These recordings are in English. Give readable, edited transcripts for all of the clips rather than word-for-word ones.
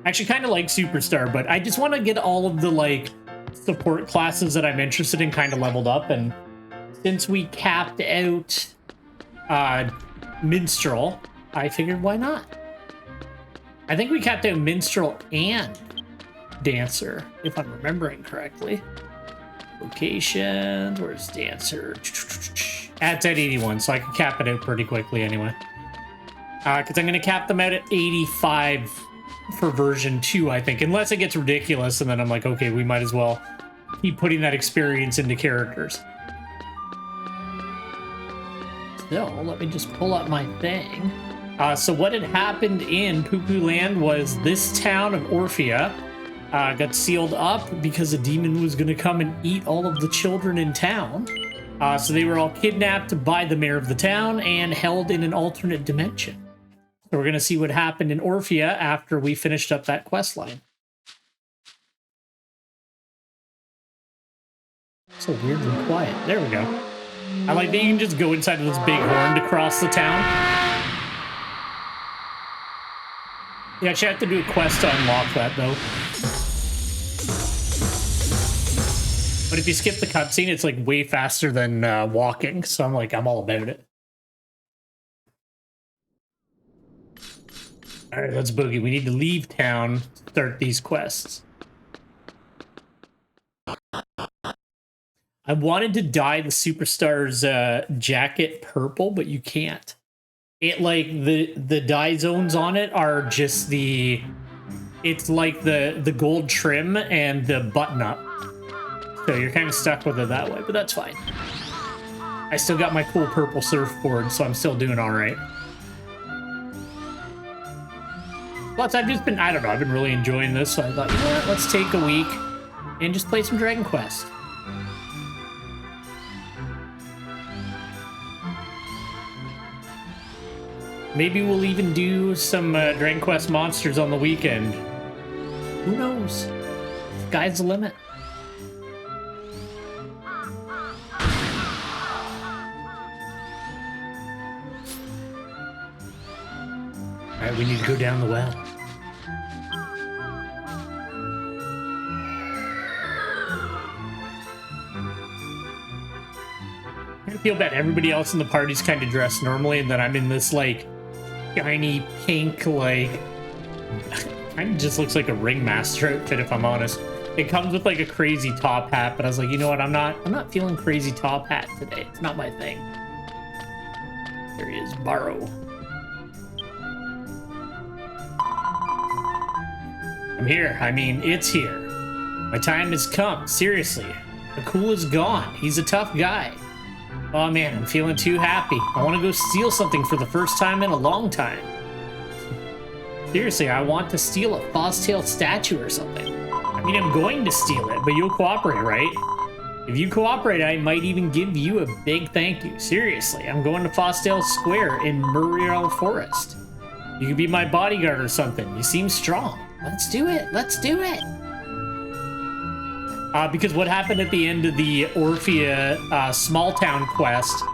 I actually kind of like Superstar, but I just want to get all of the like support classes that I'm interested in kind of leveled up. And since we capped out Minstrel, I figured why not? I think we capped out Minstrel and Dancer, if I'm remembering correctly. Locations, where's Dancer? At 81, so I can cap it out pretty quickly anyway. Because I'm going to cap them out at 85 for version 2, I think. Unless it gets ridiculous, and then I'm like, okay, we might as well keep putting that experience into characters. So, let me just pull up my thing. So what had happened in Pukuland was this town of Orphea got sealed up because a demon was going to come and eat all of the children in town. So they were all kidnapped by the mayor of the town and held in an alternate dimension. So we're going to see what happened in Orphea after we finished up that quest line. So weirdly quiet. There we go. I like that you can just go inside of this big horn to cross the town. You actually have to do a quest to unlock that, though. But if you skip the cutscene, it's like way faster than walking. So I'm all about it. All right, let's boogie. We need to leave town to start these quests. I wanted to dye the Superstar's jacket purple, but you can't. It like the dye zones on it are just the, it's like the gold trim and the button up. So you're kind of stuck with it that way, but that's fine. I still got my cool purple surfboard, so I'm still doing all right. Plus, I've just been, I don't know, I've been really enjoying this, so I thought, you know what, let's take a week and just play some Dragon Quest. Maybe we'll even do some Dragon Quest monsters on the weekend. Who knows? Sky's the limit. Alright, we need to go down the well. I feel bad. Everybody else in the party's kind of dressed normally, and then I'm in this, like, shiny pink, like... kind of just looks like a ringmaster outfit, if I'm honest. It comes with, like, a crazy top hat, but I was like, you know what? I'm not feeling crazy top hat today. It's not my thing. There he is. Borrow. I'm here. I mean, it's here. My time has come. Seriously. The cool is gone. He's a tough guy. Oh man, I'm feeling too happy. I want to go steal something for the first time in a long time. Seriously, I want to steal a Fozztail statue or something. I mean, I'm going to steal it, but you'll cooperate, right? If you cooperate, I might even give you a big thank you. Seriously, I'm going to Fozztail Square in Muriel Forest. You could be my bodyguard or something. You seem strong. Let's do it. Let's do it. Because what happened at the end of the Orphea small town quest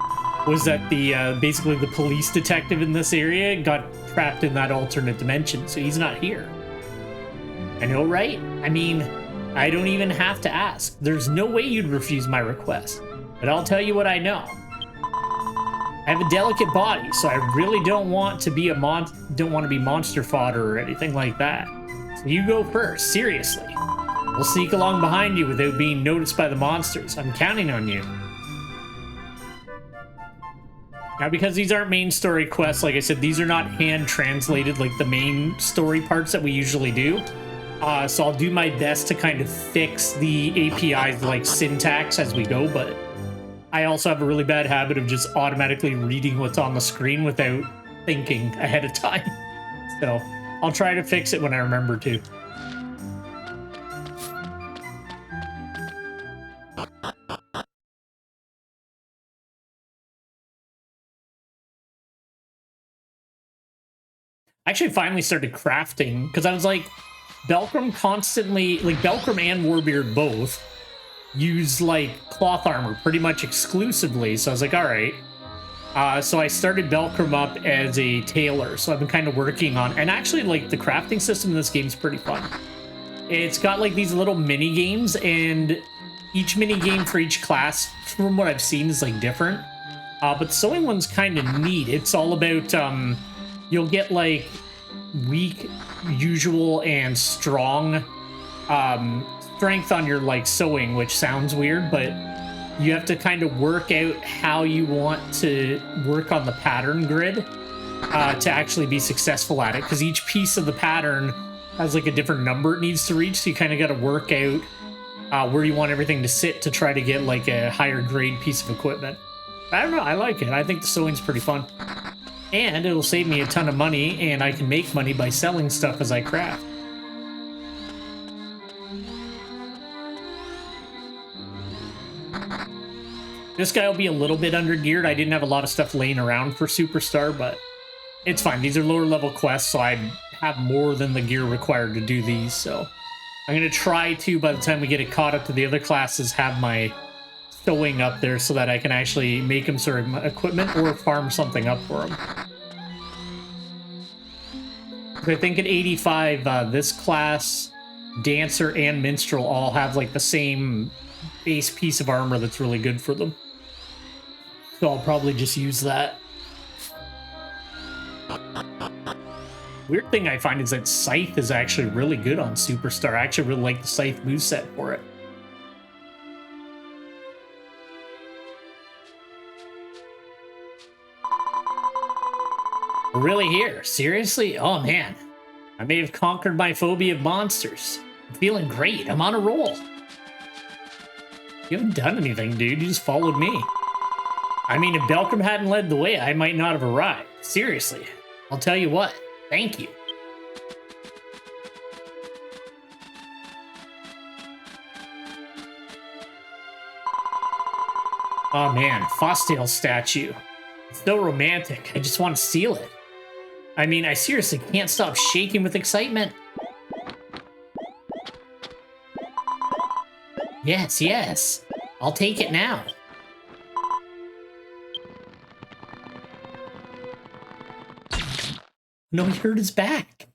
was that the basically the police detective in this area got trapped in that alternate dimension, so he's not here. I know, right? I mean, I don't even have to ask. There's no way you'd refuse my request. But I'll tell you what I know. I have a delicate body, so I really don't want to be monster fodder or anything like that. So you go first, seriously. We'll sneak along behind you without being noticed by the monsters. I'm counting on you. Now, because these aren't main story quests, like I said, these are not hand-translated like the main story parts that we usually do. So I'll do my best to kind of fix the API's like syntax as we go, but I also have a really bad habit of just automatically reading what's on the screen without thinking ahead of time. So I'll try to fix it when I remember to. I actually finally started crafting because I was like, Belcrum constantly, like Belcrum and Warbeard both use like cloth armor pretty much exclusively. So I was like, all right, So I started Belcrum up as a tailor, so I've been kind of working on, and actually like the crafting system in this game is pretty fun. It's got like these little mini games, and each mini game for each class, from what I've seen, is like different. But the sewing one's kind of neat. It's all about you'll get like weak, usual, and strong strength on your like sewing, which sounds weird, but you have to kind of work out how you want to work on the pattern grid to actually be successful at it, because each piece of the pattern has like a different number it needs to reach, so you kind of got to work out where you want everything to sit to try to get like a higher grade piece of equipment. I don't know, I like it. I think the sewing's pretty fun. And it'll save me a ton of money, and I can make money by selling stuff as I craft. This guy will be a little bit under-geared. I didn't have a lot of stuff laying around for Superstar, but it's fine. These are lower-level quests, so I have more than the gear required to do these, so I'm going to try to, by the time we get it caught up to the other classes, have my sewing up there so that I can actually make them sort of equipment or farm something up for them. I think at 85, this class, Dancer, and Minstrel all have like the same base piece of armor that's really good for them. So I'll probably just use that. Weird thing I find is that Scythe is actually really good on Superstar. I actually really like the Scythe moveset for it. We're really here? Seriously? Oh man. I may have conquered my phobia of monsters. I'm feeling great. I'm on a roll. You haven't done anything, dude. You just followed me. I mean, if Belcrum hadn't led the way, I might not have arrived. Seriously. I'll tell you what. Thank you. Oh man, Fosdale's statue. It's so romantic. I just want to steal it. I mean, I seriously can't stop shaking with excitement. Yes, yes. I'll take it now. No, he hurt his back.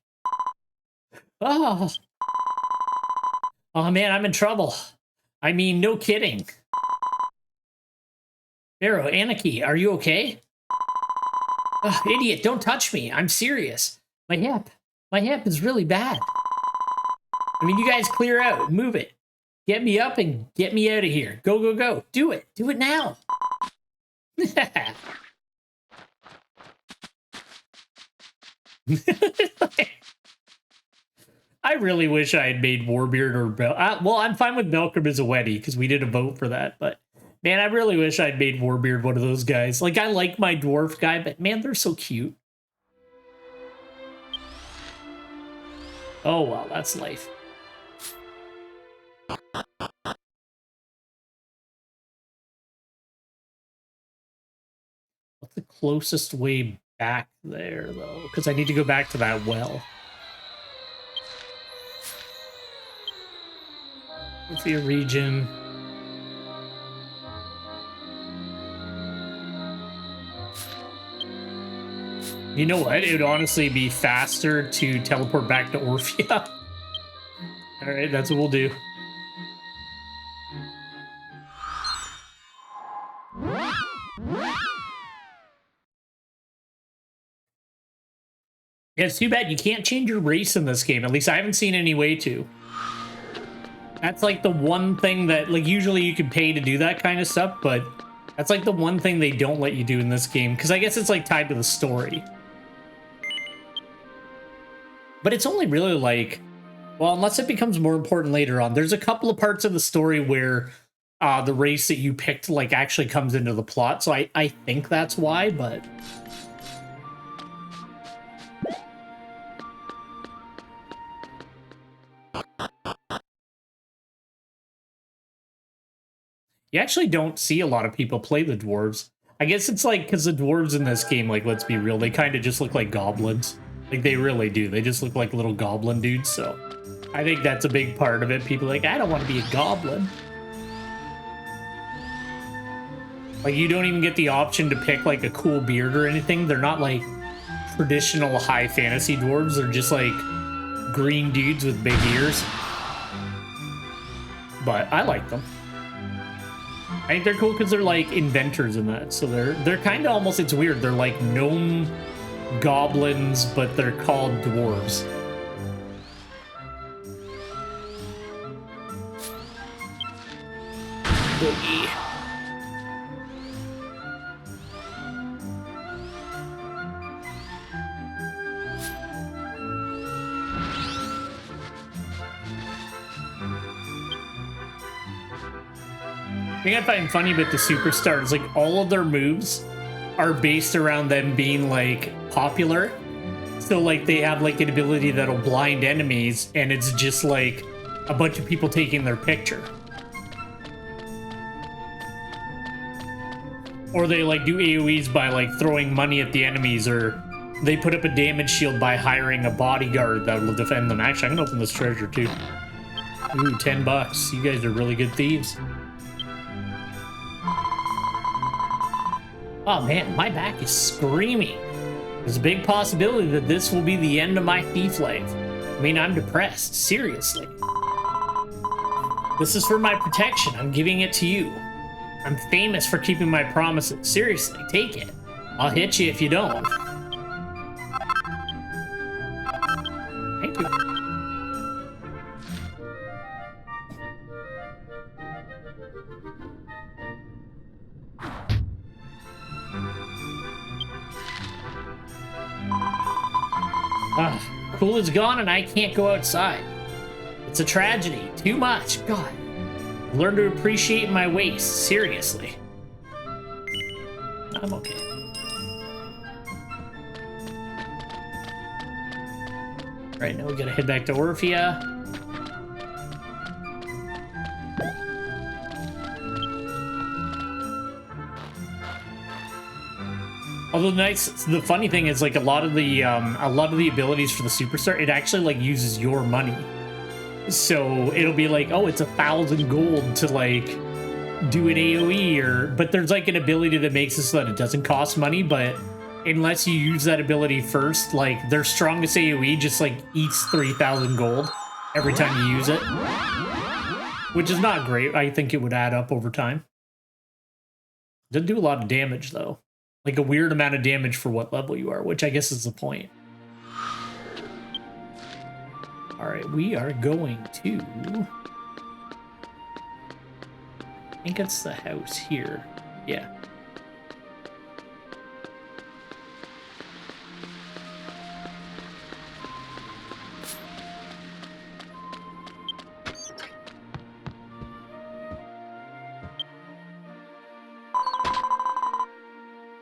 Oh. Oh man, I'm in trouble. I mean, no kidding. Pharaoh, Anarchy, are you okay? Oh, idiot, don't touch me. I'm serious. My hip is really bad. I mean, you guys clear out. Move it. Get me up and get me out of here. Go, go, go. Do it. Do it now. I really wish I had made Warbeard or well, I'm fine with Belcrum as a Weddy because we did a vote for that, but man, I really wish I'd made Warbeard one of those guys. Like, I like my dwarf guy, but man, they're so cute. Oh, well, that's life. What's the closest way back there, though? Because I need to go back to that well. Let's see a region. You know what? It would honestly be faster to teleport back to Orphea. Alright, that's what we'll do. Yeah, it's too bad you can't change your race in this game. At least I haven't seen any way to. That's like the one thing that, like, usually you can pay to do that kind of stuff, but that's like the one thing they don't let you do in this game, because I guess it's like tied to the story. But it's only really like, well, unless it becomes more important later on. There's a couple of parts of the story where the race that you picked like actually comes into the plot, so I think that's why, but... You actually don't see a lot of people play the dwarves. I guess it's like, because the dwarves in this game, like, let's be real, they kind of just look like goblins. Like, they really do. They just look like little goblin dudes, so I think that's a big part of it. People are like, I don't want to be a goblin. Like, you don't even get the option to pick, like, a cool beard or anything. They're not, like, traditional high fantasy dwarves. They're just, like, green dudes with big ears. But I like them. I think they're cool because they're, like, inventors in that. So they're kind of almost, it's weird. They're, like, gnome goblins, but they're called dwarves. Boogie. The thing I find funny about the superstars, like, all of their moves are based around them being, like, popular. So, like, they have, like, an ability that'll blind enemies, and it's just, like, a bunch of people taking their picture. Or they, like, do AoEs by, like, throwing money at the enemies, or they put up a damage shield by hiring a bodyguard that will defend them. Actually, I'm gonna open this treasure, too. Ooh, $10. You guys are really good thieves. Oh man, my back is screaming. There's a big possibility that this will be the end of my thief life. I mean, I'm depressed, seriously. This is for my protection, I'm giving it to you. I'm famous for keeping my promises. Seriously, take it. I'll hit you if you don't. Thank you. Cool is gone and I can't go outside. It's a tragedy. Too much. God. Learn to appreciate my waist. Seriously. I'm okay. Right, now we gotta head back to Orphea. Although the funny thing is, like, a lot of the abilities for the superstar, it actually, like, uses your money. So it'll be like, oh, it's 1,000 gold to, like, do an AoE, but there's, like, an ability that makes it so that it doesn't cost money, but unless you use that ability first, like, their strongest AoE just, like, eats 3,000 gold every time you use it. Which is not great. I think it would add up over time. Doesn't do a lot of damage, though. Like, a weird amount of damage for what level you are, which I guess is the point. Alright, we are going to... I think it's the house here. Yeah.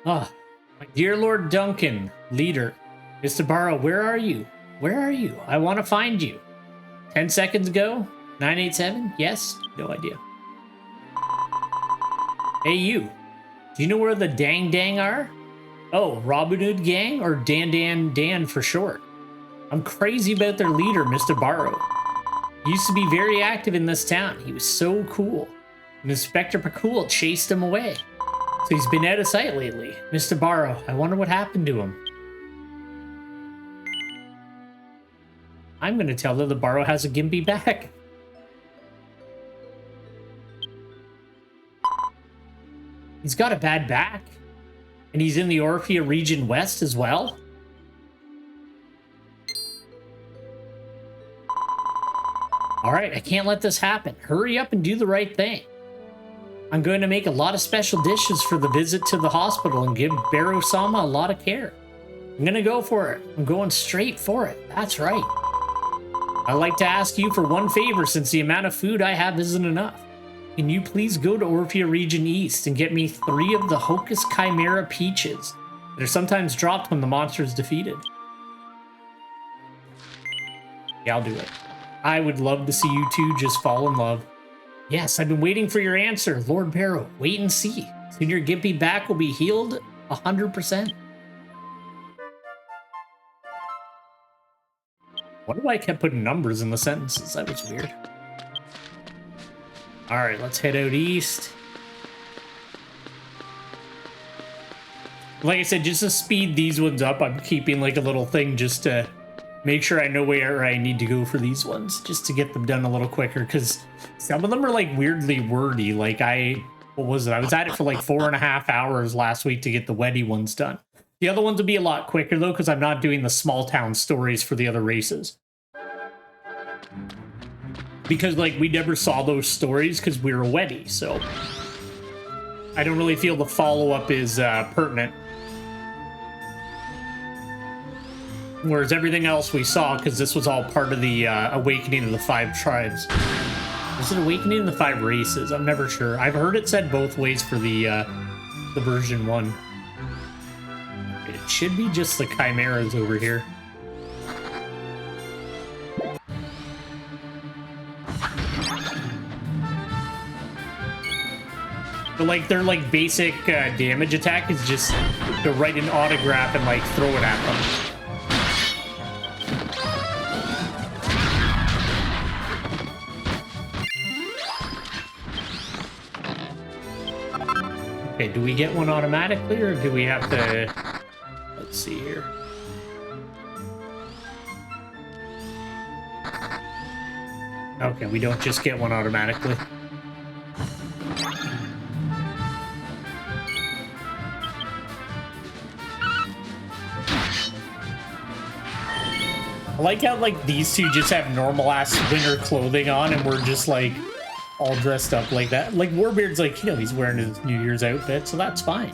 Ah, my dear Lord Duncan, leader. Mr. Barrow, where are you? Where are you? I want to find you. 10 seconds ago? 987? Yes? No idea. Hey, you. Do you know where the Dang Dang are? Oh, Robin Hood Gang? Or Dan Dan Dan for short. I'm crazy about their leader, Mr. Barrow. He used to be very active in this town. He was so cool. And Inspector Pukulipo chased him away. So he's been out of sight lately. Mr. Barrow, I wonder what happened to him. I'm going to tell her the Barrow has a gimpy back. He's got a bad back. And he's in the Orphea region west as well. Alright, I can't let this happen. Hurry up and do the right thing. I'm going to make a lot of special dishes for the visit to the hospital and give Barrow-sama a lot of care. I'm going to go for it. I'm going straight for it. That's right. I'd like to ask you for one favor since the amount of food I have isn't enough. Can you please go to Orphea Region East and get me 3 of the Hocus Chimera peaches that are sometimes dropped when the monster is defeated? Yeah, I'll do it. I would love to see you two just fall in love. Yes, I've been waiting for your answer, Lord Barrow. Wait and see. Soon your gimpy back will be healed 100%. Wonder why I kept putting numbers in the sentences. That was weird. Alright, let's head out east. Like I said, just to speed these ones up, I'm keeping like a little thing just to make sure I know where I need to go for these ones, just to get them done a little quicker, because some of them are like weirdly wordy. Like what was it? I was at it for like 4.5 hours last week to get the Weddy ones done. The other ones will be a lot quicker though, because I'm not doing the small town stories for the other races. Because like we never saw those stories because we were Weddy, so I don't really feel the follow-up is pertinent. Whereas everything else we saw, because this was all part of the Awakening of the 5 Tribes. Is it Awakening of the 5 Races? I'm never sure. I've heard it said both ways for the version 1. It should be just the Chimeras over here. But like their like basic damage attack is just to write an autograph and like throw it at them. Okay, do we get one automatically, or do we have to... Let's see here. Okay, we don't just get one automatically. I like how, like, these two just have normal-ass winter clothing on, and we're just, like, all dressed up like that. Like, Warbeard's like, you know, he's wearing his New Year's outfit, so that's fine.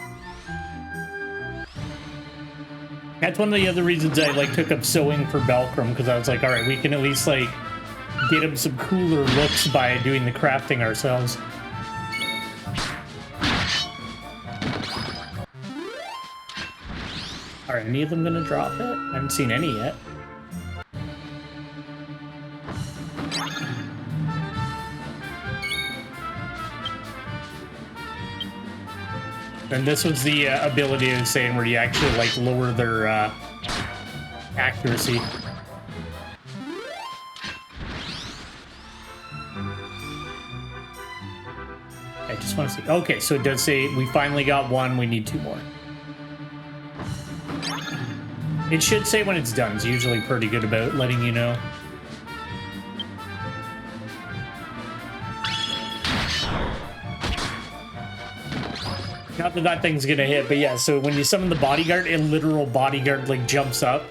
That's one of the other reasons I, like, took up sewing for Belcrum, because I was like, alright, we can at least, like, get him some cooler looks by doing the crafting ourselves. Are any of them gonna drop it? I haven't seen any yet. And this was the ability I was saying where you actually like lower their accuracy. I just want to see. Okay, so it does say we finally got one. We need 2 more. It should say when it's done. It's usually pretty good about letting you know. Not that that thing's gonna hit, but yeah, so when you summon the bodyguard, a literal bodyguard like jumps up,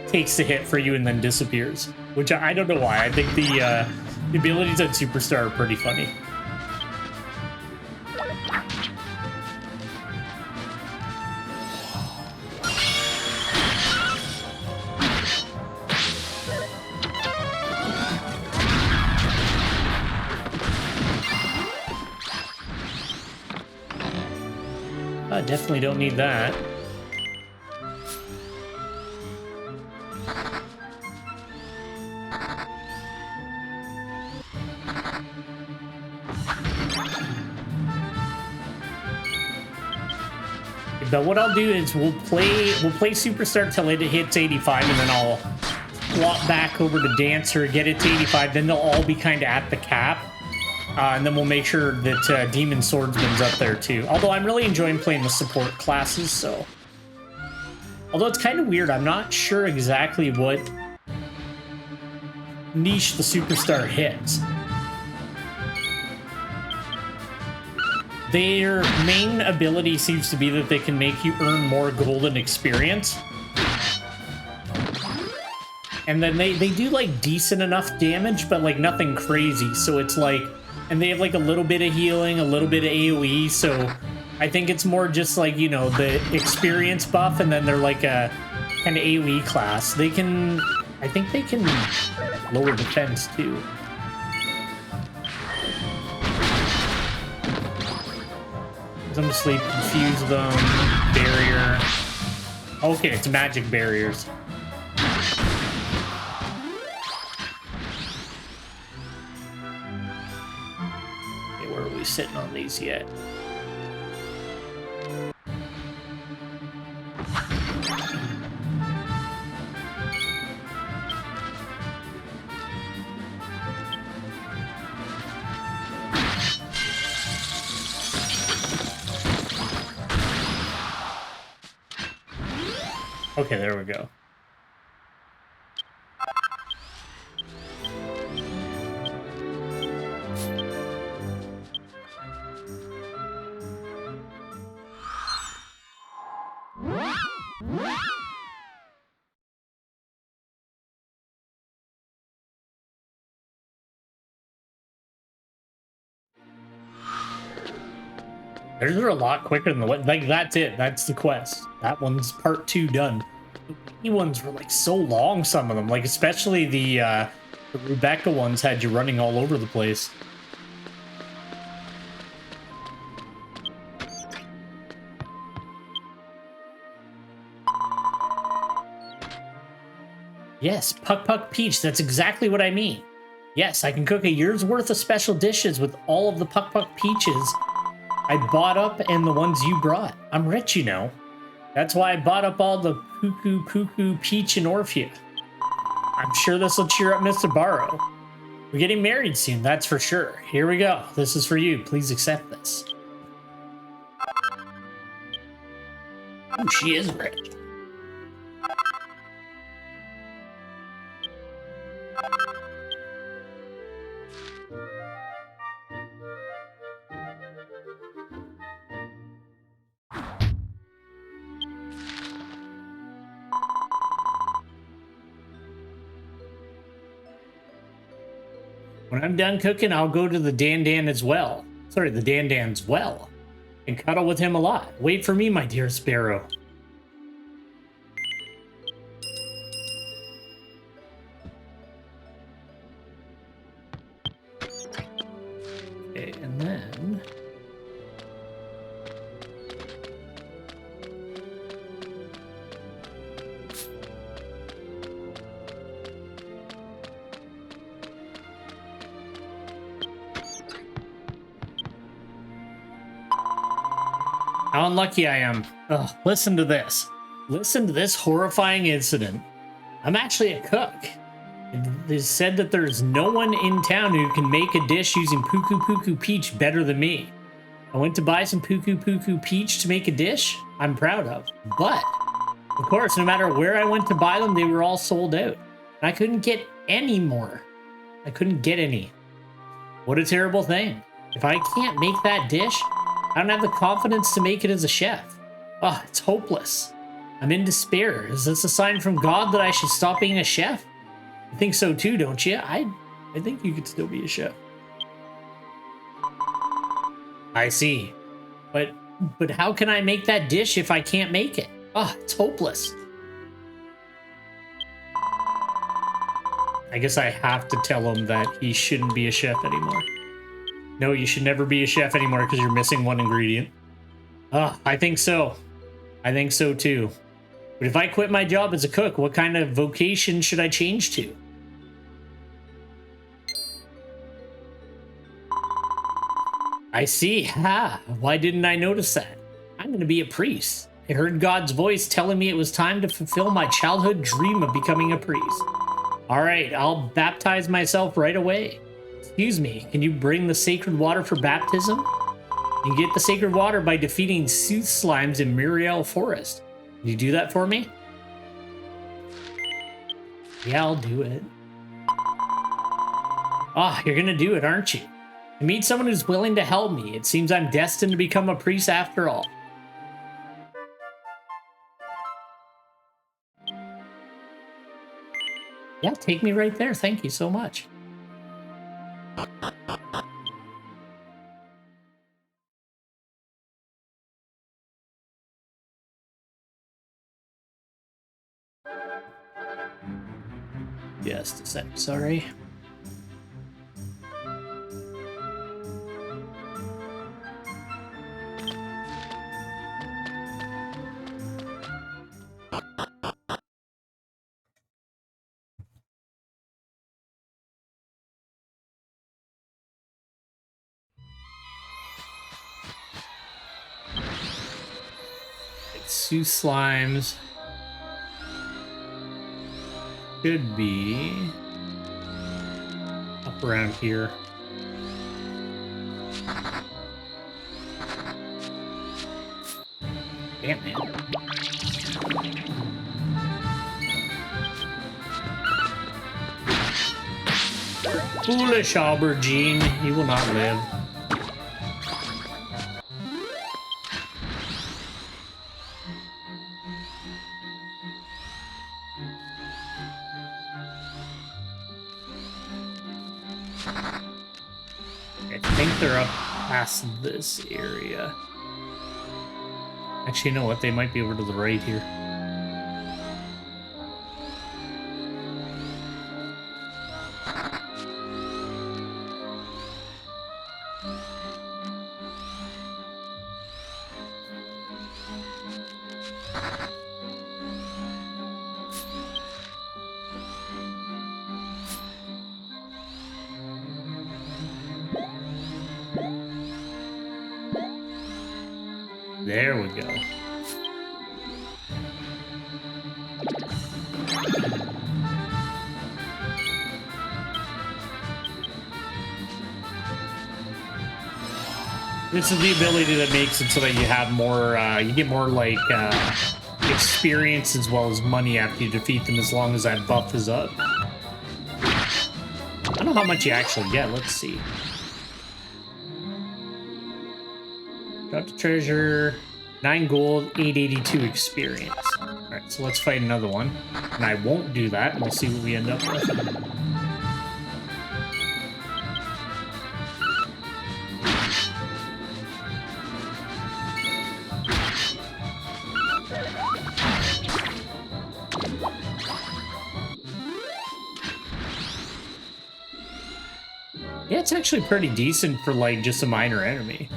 takes the hit for you, and then disappears. Which I don't know why. I think the abilities on Superstar are pretty funny. Definitely don't need that. But what I'll do is we'll play Superstar till it hits 85, and then I'll swap back over to Dancer, get it to 85, then they'll all be kind of at the cap. And then we'll make sure that Demon Swordsman's up there too. Although I'm really enjoying playing the support classes, so... Although it's kind of weird, I'm not sure exactly what niche the Superstar hits. Their main ability seems to be that they can make you earn more golden experience. And then they do like decent enough damage, but like nothing crazy, so it's like... And they have like a little bit of healing, a little bit of AoE, so I think it's more just like, you know, the experience buff, and then they're like a kind of AoE class. They can, I think they can lower defense too. I'm just sleep, confuse them, barrier. Okay, it's magic barriers. Sitting on these yet. Okay, there we go. Theirs are a lot quicker than the one. Like, that's it. That's the quest. That one's part 2 done. The ones were like so long, some of them. Like, especially the Rebecca ones had you running all over the place. Yes, Puck Peach. That's exactly what I mean. Yes, I can cook a year's worth of special dishes with all of the Puck Peaches I bought up and the ones you brought. I'm rich, you know. That's why I bought up all the Puku, Peach, and Orphea. I'm sure this will cheer up Mr. Barrow. We're getting married soon, that's for sure. Here we go. This is for you. Please accept this. Oh, she is rich. When I'm done cooking, I'll go to the Dan as well. Sorry, the Dan's well. And cuddle with him a lot. Wait for me, my dear Sparrow. Okay, and then... How unlucky I am. Ugh, listen to this. Listen to this horrifying incident. I'm actually a cook. It is said that there's no one in town who can make a dish using Puku Peach better than me. I went to buy some Puku Peach to make a dish I'm proud of. But, of course, no matter where I went to buy them, they were all sold out. And I couldn't get any more. I couldn't get any. What a terrible thing. If I can't make that dish, I don't have the confidence to make it as a chef. Oh, it's hopeless. I'm in despair. Is this a sign from God that I should stop being a chef? I think so too, don't you? I think you could still be a chef. I see. But how can I make that dish if I can't make it? Oh, it's hopeless. I guess I have to tell him that he shouldn't be a chef anymore. No, you should never be a chef anymore because you're missing one ingredient. I think so. I think so too. But if I quit my job as a cook, what kind of vocation should I change to? I see. Ha! Why didn't I notice that? I'm going to be a priest. I heard God's voice telling me it was time to fulfill my childhood dream of becoming a priest. All right, I'll baptize myself right away. Excuse me, can you bring the sacred water for baptism? You get the sacred water by defeating sooth slimes in Muriel Forest. Can you do that for me? Yeah, I'll do it. Ah, you're gonna do it, aren't you? I meet someone who's willing to help me. It seems I'm destined to become a priest after all. Yeah, take me right there. Thank you so much. Just a sec, sorry. Sooth slimes should be up around here. Damn, man. Foolish aubergine, he will not live. I think they're up past this area. Actually, you know what? They might be over to the right here. There we go. This is the ability that makes it so that you have more, you get more, like, experience as well as money after you defeat them, as long as that buff is up. I don't know how much you actually get. Let's see. Got the treasure, 9 gold, 882 experience. Alright, so let's fight another one. And I won't do that, and we'll see what we end up with. Yeah, it's actually pretty decent for, like, just a minor enemy.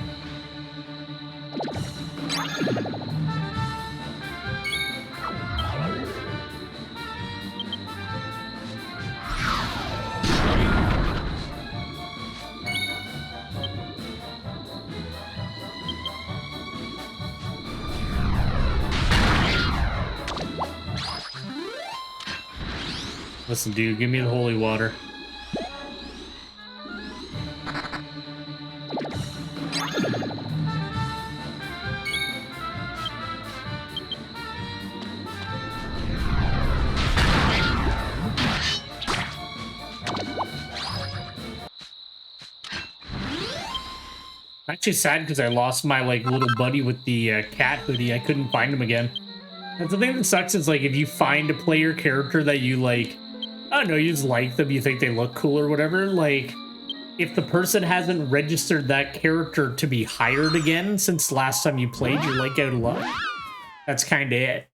Listen, dude, give me the holy water. I'm actually sad because I lost my, like, little buddy with the cat hoodie. I couldn't find him again. That's the thing that sucks is, like, if you find a player character that you, like, I don't know, you just like them, you think they look cool or whatever, like, if the person hasn't registered that character to be hired again since last time you played, you're, like, out of luck. That's kind of it.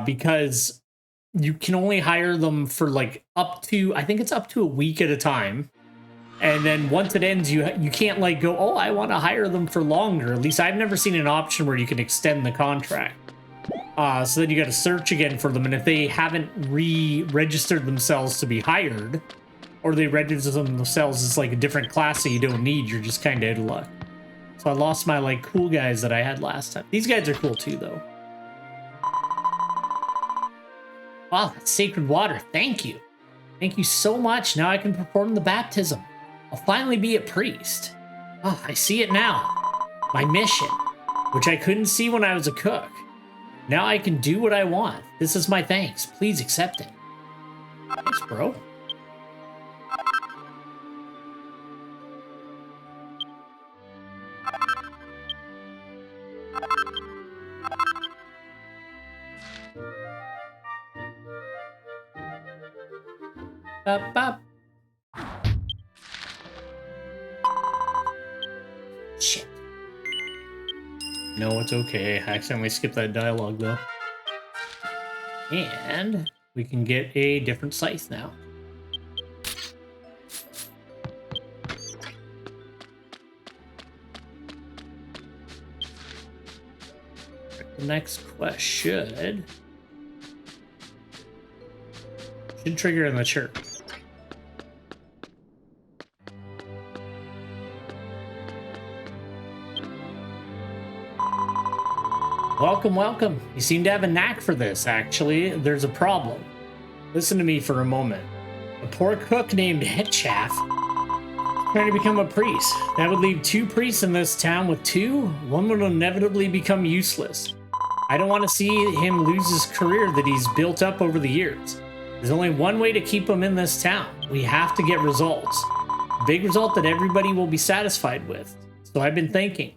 Because you can only hire them for, like, up to, I think it's up to a week at a time. And then once it ends, you can't, like, go, oh, I want to hire them for longer. At least I've never seen an option where you can extend the contract. So then you got to search again for them, and if they haven't re-registered themselves to be hired, or they register themselves as, like, a different class that you don't need, you're just kind of out of luck. So I lost my, like, cool guys that I had last time. These guys are cool too, though. Wow, that's sacred water. Thank you. Thank you so much. Now I can perform the baptism. I'll finally be a priest. Oh, I see it now. My mission, which I couldn't see when I was a cook. Now I can do what I want. This is my thanks. Please accept it. Thanks, bro. Bop, bop. Shit. No, it's okay. I accidentally skipped that dialogue, though. And we can get a different scythe now. The next quest should trigger in the church. Welcome, welcome. You seem to have a knack for this, actually. There's a problem. Listen to me for a moment. A poor cook named Headchaff trying to become a priest. That would leave 2 priests in this town. With 2, one would inevitably become useless. I don't want to see him lose his career that he's built up over the years. There's only one way to keep him in this town. We have to get results. A big result that everybody will be satisfied with. So I've been thinking,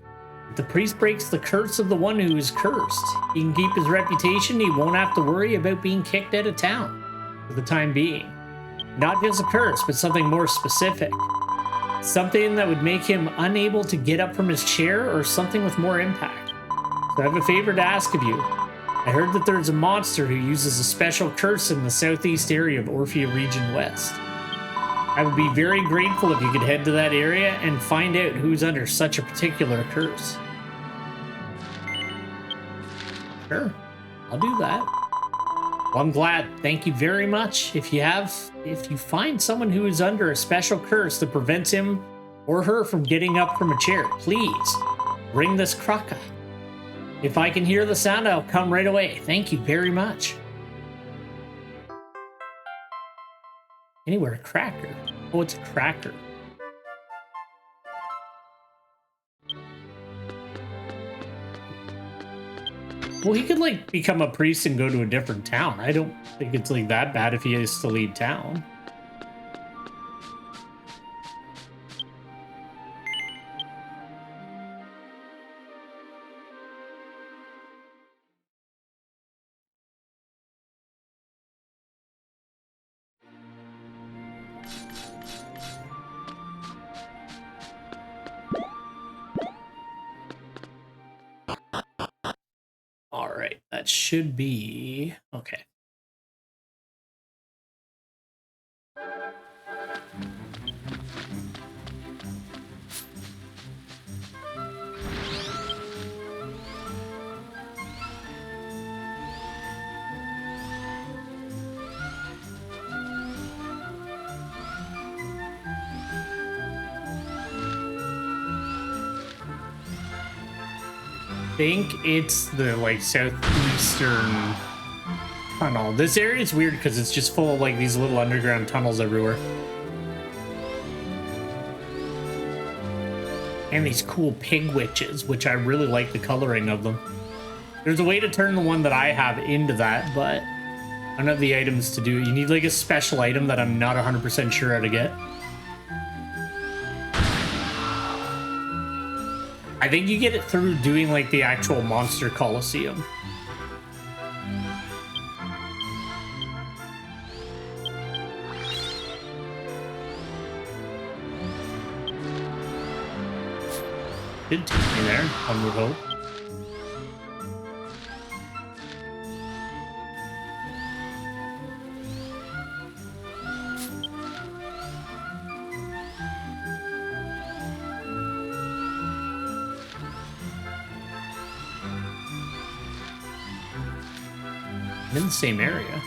if the priest breaks the curse of the one who is cursed, he can keep his reputation. He won't have to worry about being kicked out of town for the time being. Not just a curse, but something more specific. Something that would make him unable to get up from his chair, or something with more impact. So I have a favor to ask of you. I heard that there's a monster who uses a special curse in the southeast area of Orphea Region West. I would be very grateful if you could head to that area and find out who's under such a particular curse. Sure, I'll do that. Well, I'm glad. Thank you very much. If you find someone who is under a special curse that prevents him or her from getting up from a chair, please ring this kraka. If I can hear the sound, I'll come right away. Thank you very much. Anywhere, a cracker. Oh, it's a cracker. Well, he could, like, become a priest and go to a different town. I don't think it's, like, that bad if he has to leave town. That should be okay. I think it's the like southeastern tunnel. This area is weird because it's just full of like these little underground tunnels everywhere. And these cool pig witches, which I really like the coloring of them. There's a way to turn the one that I have into that, but I don't have the items to do it. You need like a special item that I'm not 100% sure how to get. I think you get it through doing like the actual monster coliseum. Did take me there, one would hope. I'm in the same area.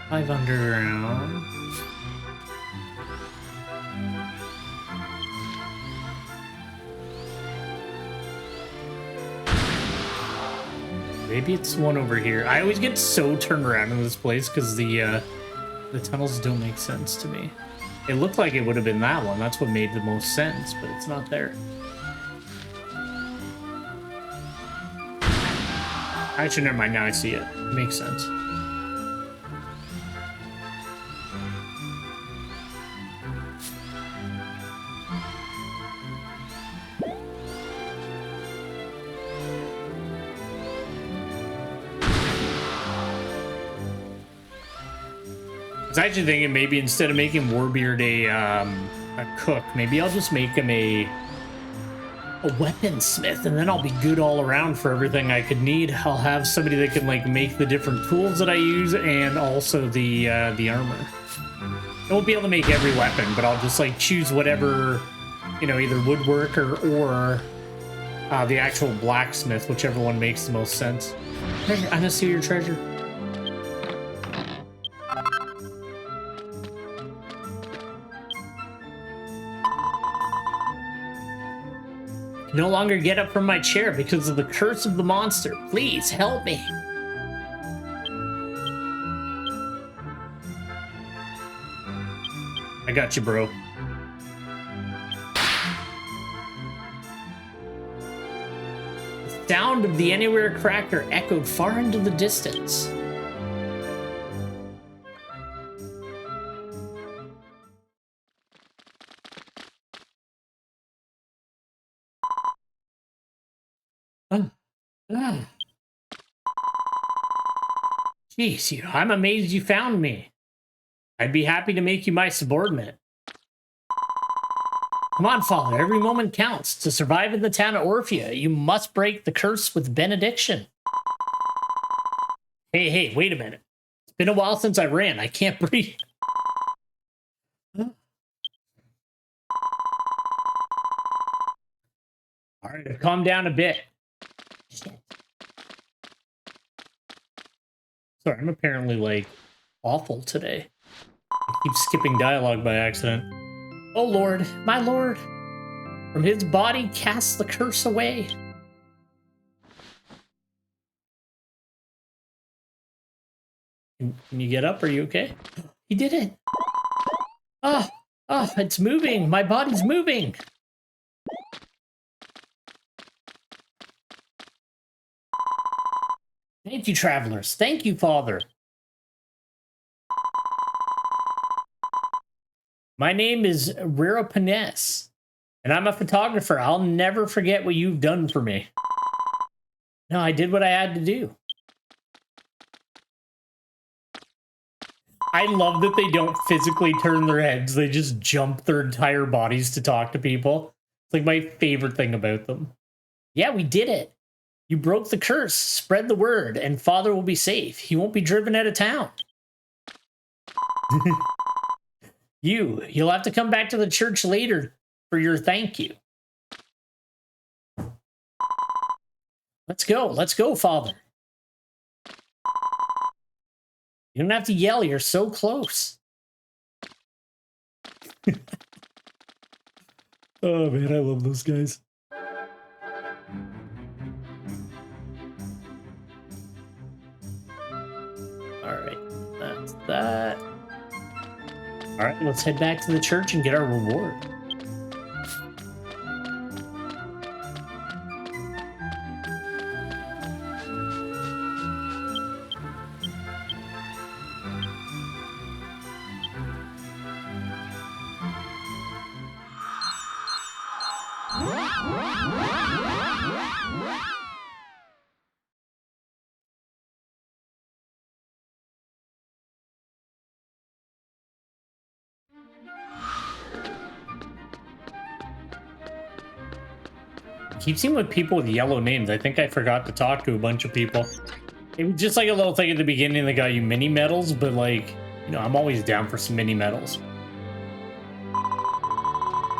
Five underground. Maybe it's one over here. I always get so turned around in this place because the tunnels don't make sense to me. It looked like it would have been that one. That's what made the most sense, but it's not there. Actually, never mind. Now I see it. It makes sense. I was actually thinking maybe instead of making Warbeard a cook, maybe I'll just make him a weaponsmith, and then I'll be good all around for everything I could need. I'll have somebody that can like make the different tools that I use and also the armor. I won't be able to make every weapon, but I'll just like choose whatever, you know, either woodwork or the actual blacksmith, whichever one makes the most sense. Treasure, I must see your treasure. can no longer get up from my chair because of the curse of the monster. Please help me. I got you, bro. The sound of the Anywhere cracker echoed far into the distance. Jeez, I'm amazed you found me. I'd be happy to make you my subordinate. Come on, Father, every moment counts. To survive in the town of Orphea, you must break the curse with benediction. Hey, wait a minute. It's been a while since I ran. I can't breathe. All right, I've calmed down a bit. Shit. Sorry, I'm apparently, like, awful today. I keep skipping dialogue by accident. Oh Lord, my Lord, from his body cast the curse away. Can you get up? Are you okay? He did it. Oh, it's moving. My body's moving. Thank you, travelers. Thank you, Father. My name is Reropanes, and I'm a photographer. I'll never forget what you've done for me. No, I did what I had to do. I love that they don't physically turn their heads. They just jump their entire bodies to talk to people. It's like my favorite thing about them. Yeah, we did it. You broke the curse, spread the word, and Father will be safe. He won't be driven out of town. You'll have to come back to the church later for your thank you. Let's go, Father. You don't have to yell, you're so close. Oh man, I love those guys. Alright, that's that. Alright, let's head back to the church and get our reward. Keep seeing with people with yellow names. I think I forgot to talk to a bunch of people. It was just like a little thing at the beginning that got you mini medals, but like, you know, I'm always down for some mini medals.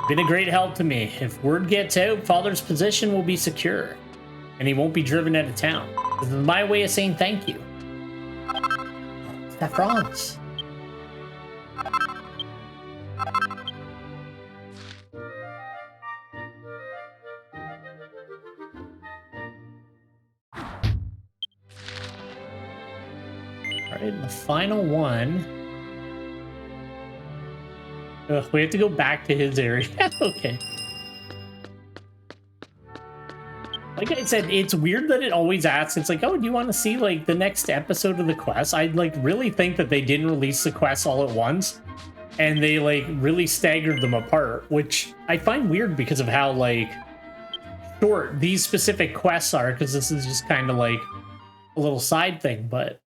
Been a great help to me. If word gets out, Father's position will be secure, and he won't be driven out of town. This is my way of saying thank you. It's that France. Alright, the final one. Ugh, we have to go back to his area. Okay. Like I said, it's weird that it always asks. It's like, oh, do you want to see like the next episode of the quest? I like really think that they didn't release the quests all at once, and they like really staggered them apart, which I find weird because of how like short these specific quests are. Because this is just kind of like a little side thing, but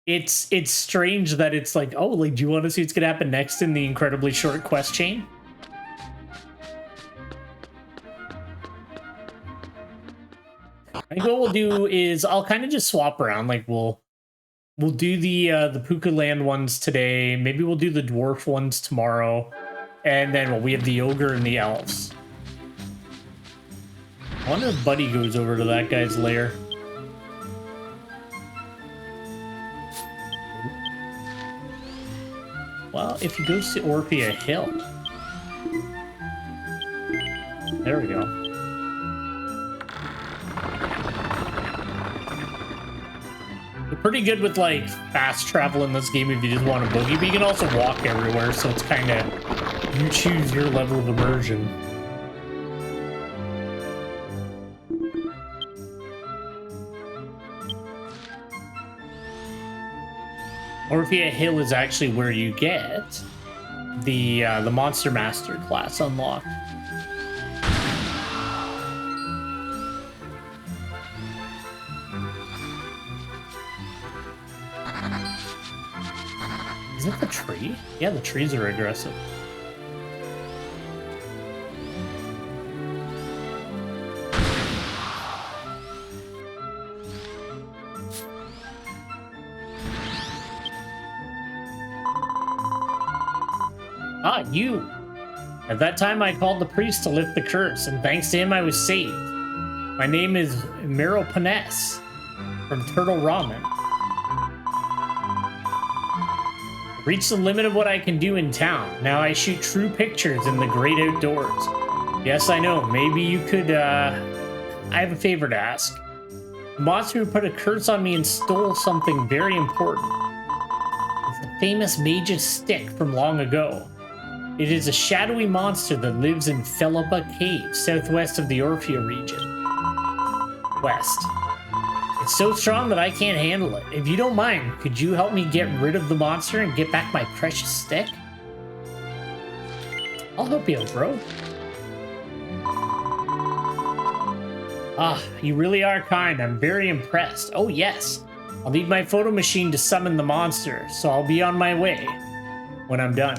it's strange that it's like, oh, like, do you want to see what's gonna happen next in the incredibly short quest chain? I think what we'll do is I'll kind of just swap around. Like we'll do the Pukuland ones today. Maybe we'll do the dwarf ones tomorrow, and then we have the ogre and the elves. I wonder if Buddy goes over to that guy's lair. Well, if he goes to Orphea Hill. There we go. You're pretty good with like fast travel in this game if you just want to boogie, but you can also walk everywhere, so it's kind of you choose your level of immersion. Orphea Hill is actually where you get the Monster Master class unlocked. Is it the tree? Yeah, the trees are aggressive. Ah, you! At that time I called the priest to lift the curse, and thanks to him I was saved. My name is Miro Panes from Turtle Ramen. Reached the limit of what I can do in town. Now I shoot true pictures in the great outdoors. Yes, I know. Maybe you could, I have a favor to ask. The monster who put a curse on me and stole something very important. It's the famous mage's stick from long ago. It is a shadowy monster that lives in Felaba Cave, southwest of the Orphea region. West. It's so strong that I can't handle it. If you don't mind, could you help me get rid of the monster and get back my precious stick? I'll help you out, bro. Ah, you really are kind. I'm very impressed. Oh, yes. I'll need my photo machine to summon the monster, so I'll be on my way when I'm done.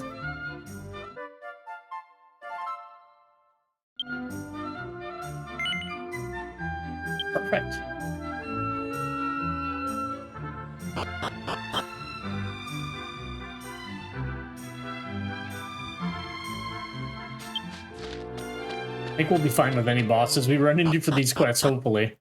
Perfect. I think we'll be fine with any bosses we run into for these quests, hopefully.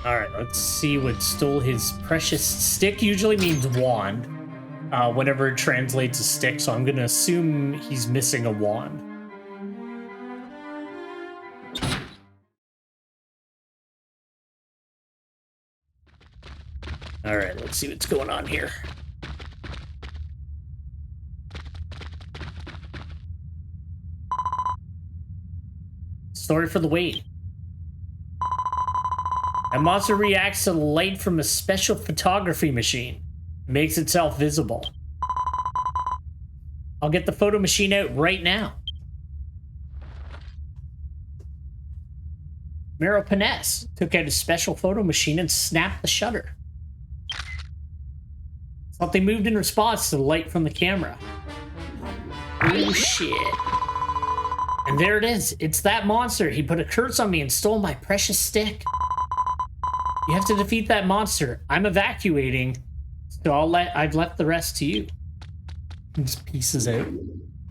Alright, let's see what stole his precious stick. Usually means wand, whenever it translates a stick, so I'm gonna assume he's missing a wand. Alright, let's see what's going on here. Sorry for the wait. A monster reacts to the light from a special photography machine. It makes itself visible. I'll get the photo machine out right now. Miro Panes took out a special photo machine and snapped the shutter. Something moved in response to the light from the camera. Oh shit. And there it is. It's that monster. He put a curse on me and stole my precious stick. You have to defeat that monster. I'm evacuating, so I've left the rest to you. He just pieces out.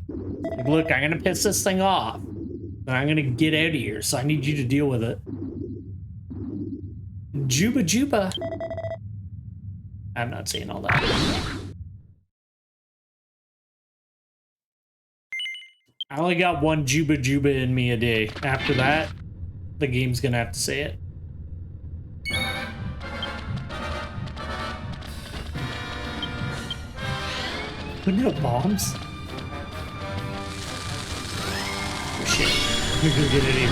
Like, look, I'm gonna piss this thing off, and I'm gonna get out of here, so I need you to deal with it. Juba Juba. I'm not saying all that. I only got one Juba Juba in me a day. After that, the game's gonna have to say it. Putting out bombs? Oh shit. We could get it in.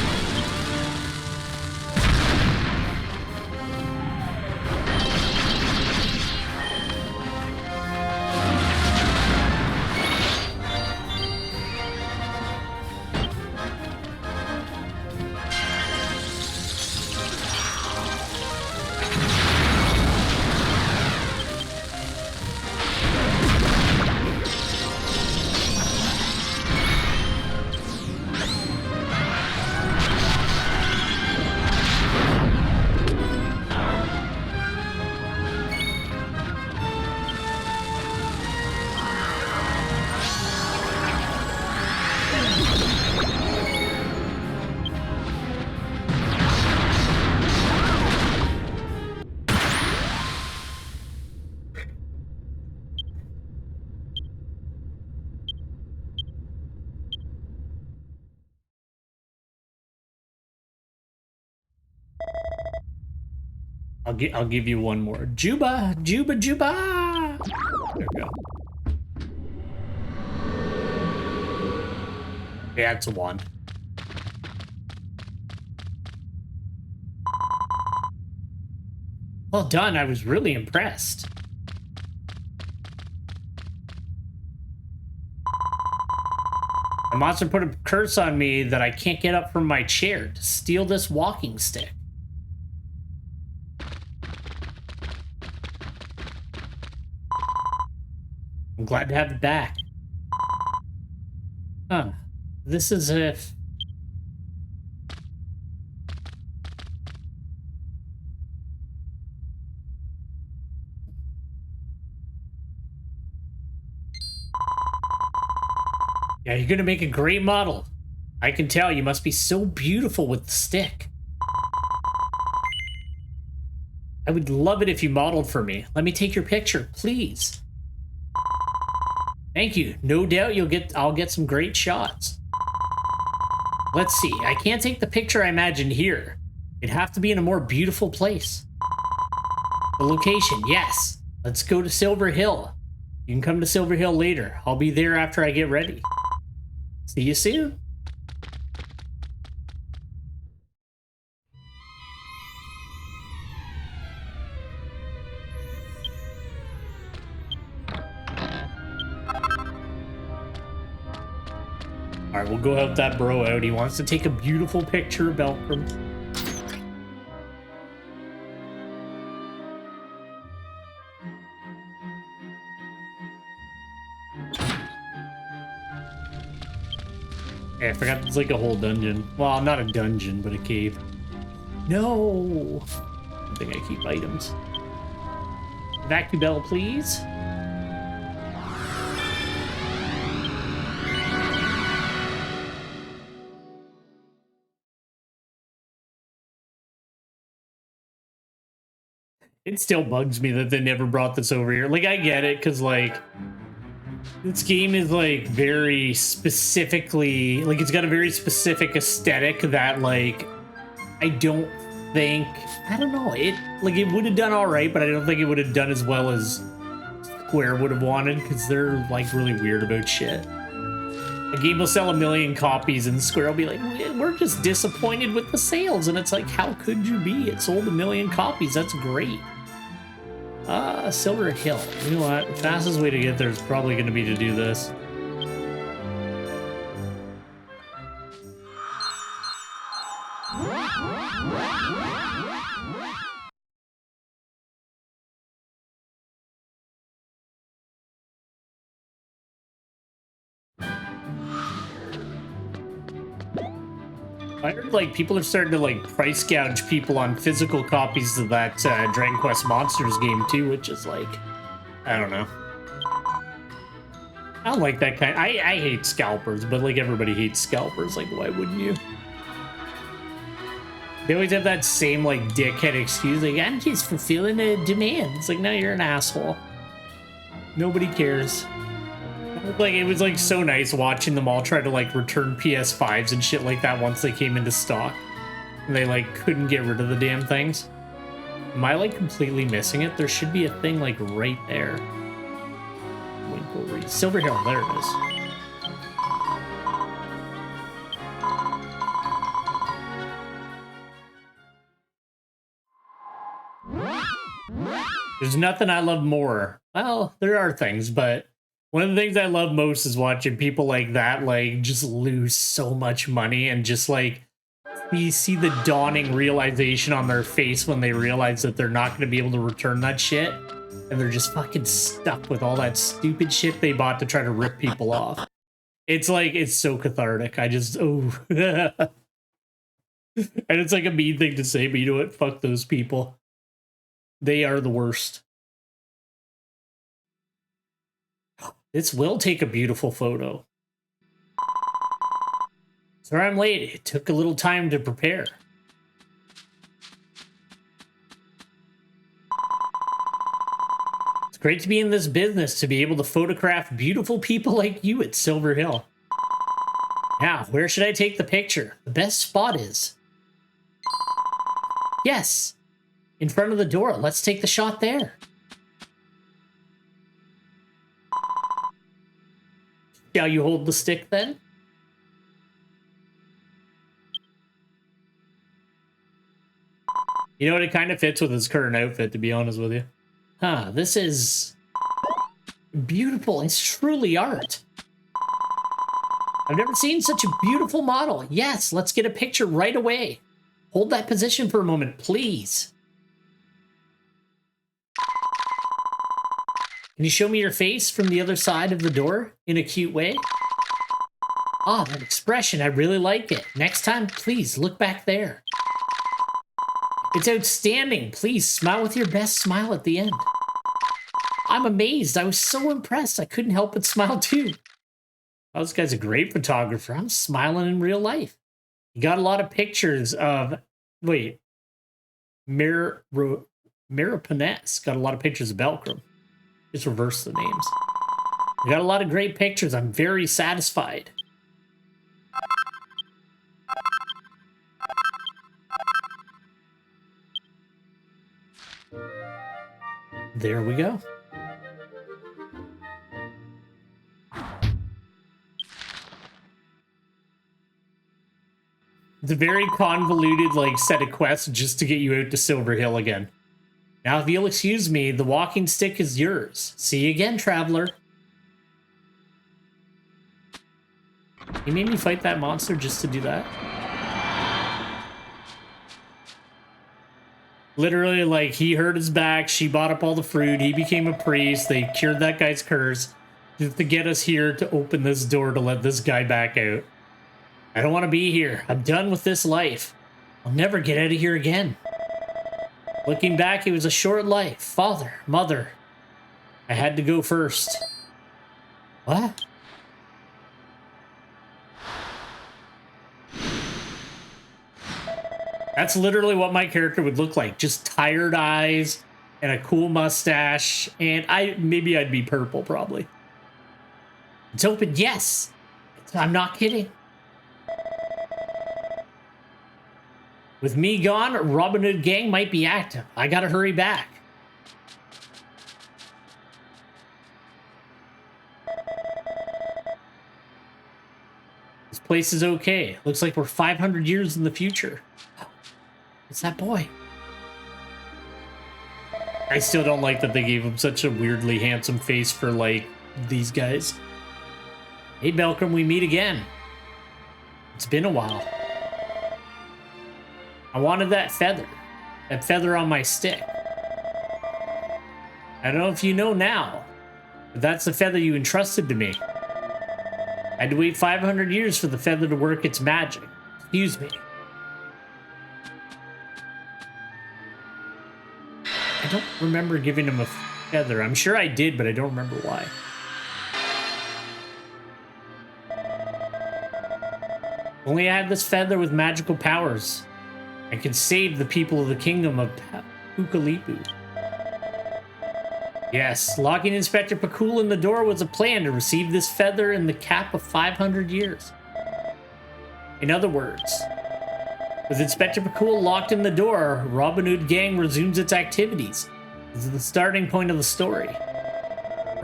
I'll give you one more. Juba, Juba, Juba. There we go. Yeah, it's a one. Well done. I was really impressed. The monster put a curse on me that I can't get up from my chair to steal this walking stick. I'm glad to have it back. Huh. This is if... Yeah, you're gonna make a great model. I can tell you must be so beautiful with the stick. I would love it if you modeled for me. Let me take your picture, please. Thank you. No doubt I'll get some great shots. Let's see. I can't take the picture I imagined here. It'd have to be in a more beautiful place. The location, yes. Let's go to Silver Hill. You can come to Silver Hill later. I'll be there after I get ready. See you soon. Alright, we'll go help that bro out. He wants to take a beautiful picture of Belkram. Yeah, I forgot there's like a whole dungeon. Well, not a dungeon, but a cave. No! I don't think I keep items. Vacuum bell, please. It still bugs me that they never brought this over here. Like, I get it, because, like, this game is, like, very specifically... Like, it's got a very specific aesthetic that, like, I don't think... I don't know. It would have done all right, but I don't think it would have done as well as Square would have wanted, because they're, like, really weird about shit. A game will sell 1 million copies, and Square will be like, we're just disappointed with the sales. And it's like, how could you be? It sold 1 million copies. That's great. Silver Hill. You know what? The fastest way to get there is probably going to be to do this. I heard, like, people are starting to, like, price gouge people on physical copies of that Dragon Quest Monsters game, too, which is, like, I don't know. I don't like that kind. I hate scalpers, but, like, everybody hates scalpers. Like, why wouldn't you? They always have that same, like, dickhead excuse, like, I'm just fulfilling a demand. It's like, no, you're an asshole. Nobody cares. Like, it was, like, so nice watching them all try to, like, return PS5s and shit like that once they came into stock. And they, like, couldn't get rid of the damn things. Am I, like, completely missing it? There should be a thing, like, right there. Silver Hill, there it is. There's nothing I love more. Well, there are things, but one of the things I love most is watching people like that, like, just lose so much money and just, like, you see the dawning realization on their face when they realize that they're not going to be able to return that shit. And they're just fucking stuck with all that stupid shit they bought to try to rip people off. It's like, it's so cathartic. I just, oh. And it's like a mean thing to say, but you know what? Fuck those people. They are the worst. This will take a beautiful photo. Sorry I'm late. It took a little time to prepare. It's great to be in this business, to be able to photograph beautiful people like you at Silver Hill. Now, where should I take the picture? The best spot is... Yes! In front of the door. Let's take the shot there. Shall you hold the stick then? You know what? It kind of fits with his current outfit, to be honest with you. Huh, this is beautiful. It's truly art. I've never seen such a beautiful model. Yes, let's get a picture right away. Hold that position for a moment, please. Can you show me your face from the other side of the door in a cute way? Ah, that expression, I really like it. Next time, please look back there. It's outstanding. Please smile with your best smile at the end. I'm amazed. I was so impressed. I couldn't help but smile too. Oh, this guy's a great photographer. I'm smiling in real life. He got a lot of pictures of... Wait. Mirapanes got a lot of pictures of Belkram. Just reverse the names. We got a lot of great pictures. I'm very satisfied. There we go. It's a very convoluted, like, set of quests just to get you out to Silver Hill again. Now, if you'll excuse me, the walking stick is yours. See you again, traveler. He made me fight that monster just to do that. Literally, like, he hurt his back, she bought up all the fruit, he became a priest, they cured that guy's curse just to get us here to open this door to let this guy back out. I don't want to be here. I'm done with this life. I'll never get out of here again. Looking back, it was a short life. Father, mother, I had to go first. What? That's literally what my character would look like. Just tired eyes and a cool mustache. And maybe I'd be purple, probably. It's open, yes. I'm not kidding. With me gone, Robin Hood gang might be active. I gotta hurry back. This place is okay. Looks like we're 500 years in the future. It's that boy. I still don't like that they gave him such a weirdly handsome face for, like, these guys. Hey, Belkram, we meet again. It's been a while. I wanted that feather on my stick. I don't know if you know now, but that's the feather you entrusted to me. I had to wait 500 years for the feather to work its magic. Excuse me. I don't remember giving him a feather. I'm sure I did, but I don't remember why. Only I had this feather with magical powers. I could save the people of the kingdom of Pukulipo. Yes, locking Inspector Pakul in the door was a plan to receive this feather in the cap of 500 years. In other words, with Inspector Pakul locked in the door, Robin Hood gang resumes its activities. This is the starting point of the story.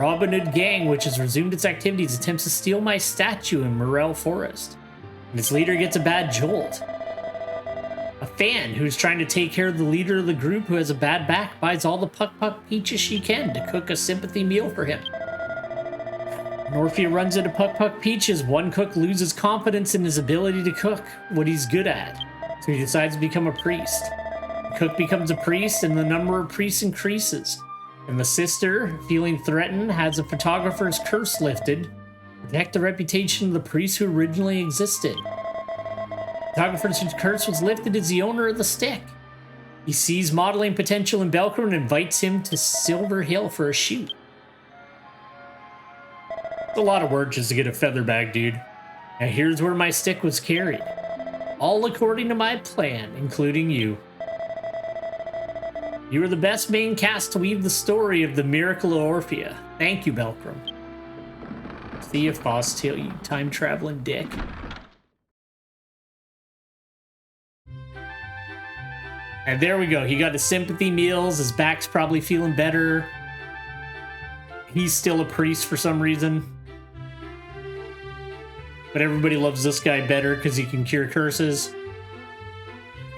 Robin Hood gang, which has resumed its activities, attempts to steal my statue in Morel Forest, and its leader gets a bad jolt. A fan who's trying to take care of the leader of the group who has a bad back buys all the Puck peaches she can to cook a sympathy meal for him. When Orphea runs into Puck peaches, one cook loses confidence in his ability to cook what he's good at, so he decides to become a priest. The cook becomes a priest, and the number of priests increases. And the sister, feeling threatened, has a photographer's curse lifted to protect the reputation of the priest who originally existed. The photographer's curse was lifted as the owner of the stick. He sees modeling potential in Belcrum and invites him to Silver Hill for a shoot. It's a lot of work just to get a feather bag, dude. Now here's where my stick was carried. All according to my plan, including you. You are the best main cast to weave the story of the miracle of Orphea. Thank you, Belcrum. See you, Fosstail, you time-traveling dick. And there we go. He got his sympathy meals. His back's probably feeling better. He's still a priest for some reason. But everybody loves this guy better because he can cure curses.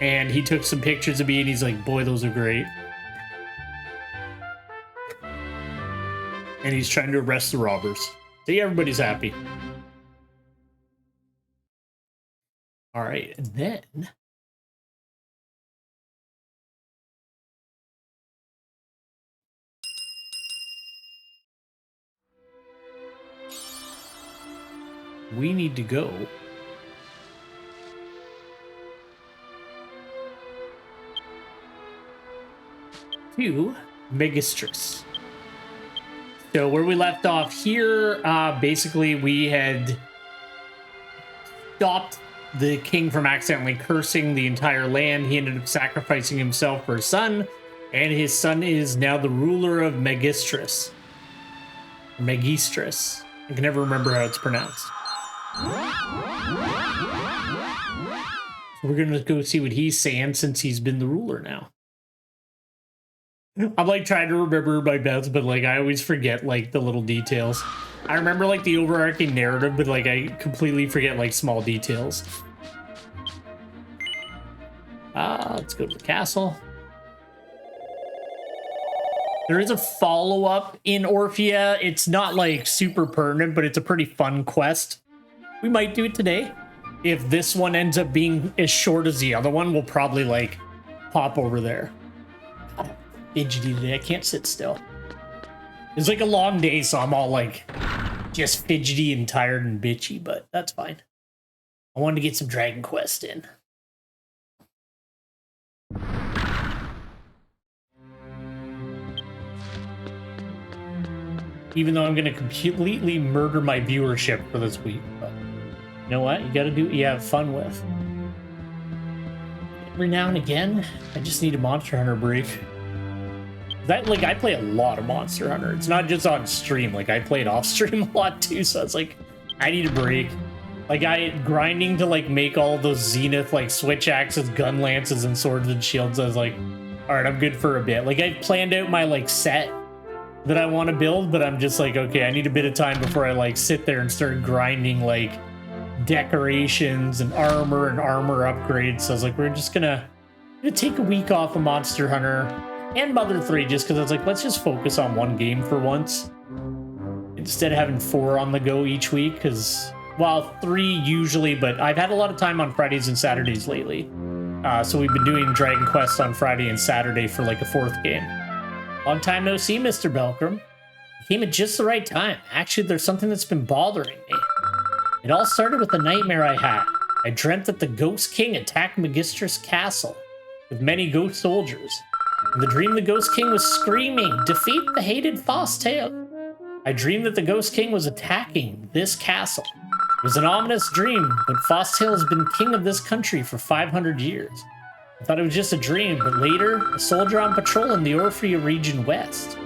And he took some pictures of me and he's like, boy, those are great. And he's trying to arrest the robbers. See, everybody's happy. All right, and then... we need to go to Megistrus. So where we left off here, basically we had stopped the king from accidentally cursing the entire land. He ended up sacrificing himself for his son, and his son is now the ruler of Megistrus. Megistrus. I can never remember how it's pronounced. So we're gonna go see what he's saying since he's been the ruler now. I'm like trying to remember my bets, but like I always forget like the little details. I remember like the overarching narrative, but like I completely forget like small details. Let's go to the castle. There is a follow-up in Orphea. It's not like super pertinent, but it's a pretty fun quest. We might do it today. If this one ends up being as short as the other one, we'll probably like pop over there. Fidgety today. I can't sit still. It's like a long day, so I'm all like just fidgety and tired and bitchy, but that's fine. I wanted to get some Dragon Quest in. Even though I'm going to completely murder my viewership for this week. But you know what? You got to do what you have fun with. Every now and again, I just need a Monster Hunter break. That, like, I play a lot of Monster Hunter. It's not just on stream. Like, I play it off stream a lot too, so it's like, I need a break. Like, grinding to, like, make all those Zenith, like, switch axes, gun lances, and swords and shields. I was like, alright, I'm good for a bit. Like, I planned out my, like, set that I want to build, but I'm just like, okay, I need a bit of time before I like sit there and start grinding like decorations and armor upgrades. So I was like, we're just gonna take a week off of Monster Hunter and Mother 3 just because I was like, let's just focus on one game for once instead of having 4 on the go each week. Because, well, 3 usually, but I've had a lot of time on Fridays and Saturdays lately. So we've been doing Dragon Quest on Friday and Saturday for like a 4th game. Long time no see, Mr. Belcrum. You came at just the right time. Actually, there's something that's been bothering me. It all started with a nightmare I had. I dreamt that the Ghost King attacked Megistrus Castle with many ghost soldiers. In the dream, the Ghost King was screaming, "Defeat the hated Fosstail." I dreamed that the Ghost King was attacking this castle. It was an ominous dream, but Fosstail has been king of this country for 500 years. I thought it was just a dream, but later, a soldier on patrol in the Orphea region west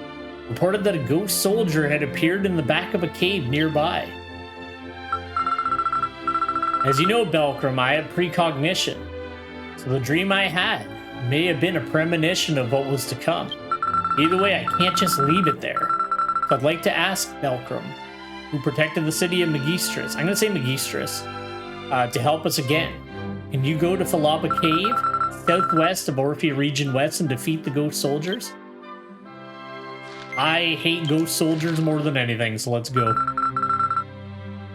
reported that a ghost soldier had appeared in the back of a cave nearby. As you know, Belcrum, I have precognition, so the dream I had may have been a premonition of what was to come. Either way, I can't just leave it there. So I'd like to ask Belcrum, who protected the city of Megistrus, I'm going to say Megistrus, to help us again. Can you go to Falaba Cave, southwest of Orphea Region West and defeat the ghost soldiers. I hate ghost soldiers more than anything, so let's go.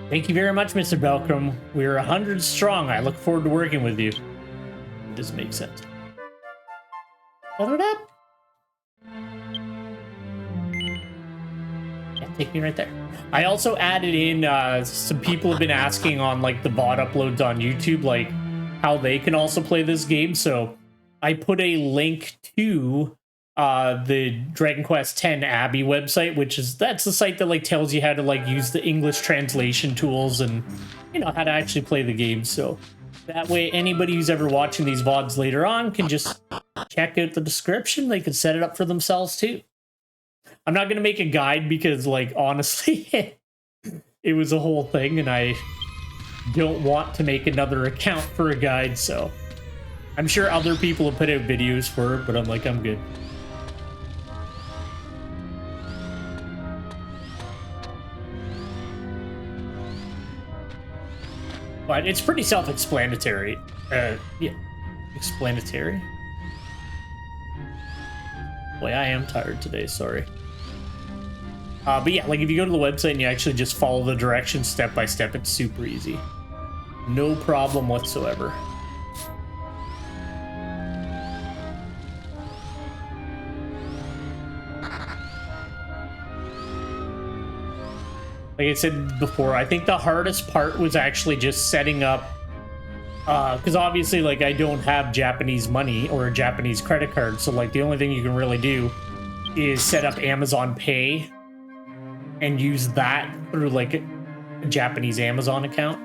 Thank you very much, Mr. Belcrum. We're 100 strong. I look forward to working with you. It doesn't make sense. Yeah, take me right there. I also added in some people have been asking on like the VOD uploads on YouTube, like how they can also play this game. So I put a link to the Dragon Quest X Abbey website, that's the site that like tells you how to like use the English translation tools and you know how to actually play the game. So that way anybody who's ever watching these VODs later on can just check out the description. They can set it up for themselves too. I'm not gonna make a guide because like honestly it was a whole thing and I don't want to make another account for a guide, so I'm sure other people have put out videos for it, but I'm like, I'm good. But it's pretty self-explanatory. Yeah, explanatory. Boy, I am tired today, sorry. But yeah, like if you go to the website and you actually just follow the directions step by step, it's super easy. No problem whatsoever. Like I said before, I think the hardest part was actually just setting up, because obviously like I don't have Japanese money or a Japanese credit card, so like the only thing you can really do is set up Amazon Pay and use that through like a Japanese Amazon account,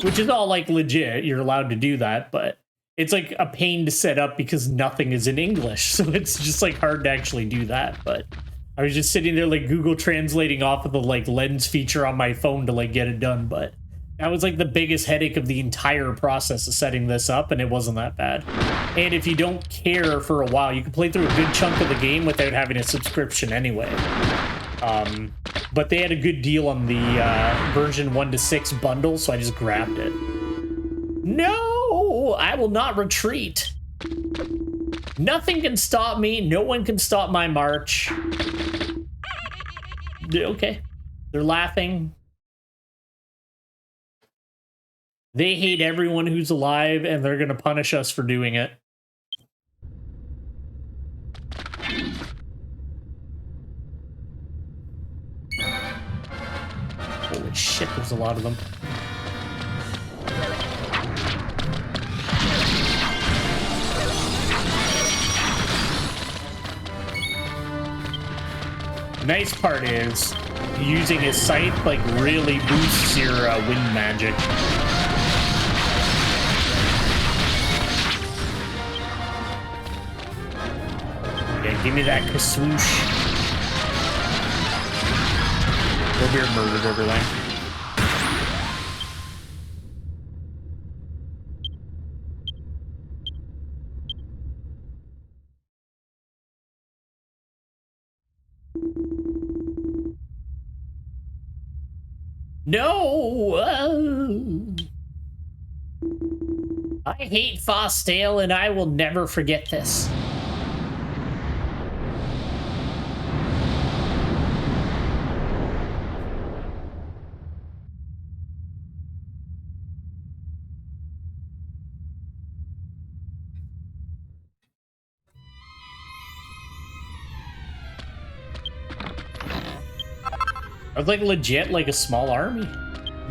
which is all like legit, you're allowed to do that, but it's like a pain to set up because nothing is in English, so it's just like hard to actually do that. But I was just sitting there like Google translating off of the like lens feature on my phone to like get it done, but that was like the biggest headache of the entire process of setting this up, and it wasn't that bad. And if you don't care for a while, you can play through a good chunk of the game without having a subscription anyway. But they had a good deal on the version 1 to 6 bundle, so I just grabbed it. No, I will not retreat. Nothing can stop me. No one can stop my march. Okay. They're laughing. They hate everyone who's alive, and they're going to punish us for doing it. Holy shit, there's a lot of them. The nice part is using his scythe like really boosts your wind magic. Yeah, give me that swoosh. Warbeard murdered everything. No! I hate Fosdale, and I will never forget this. I was like legit like a small army.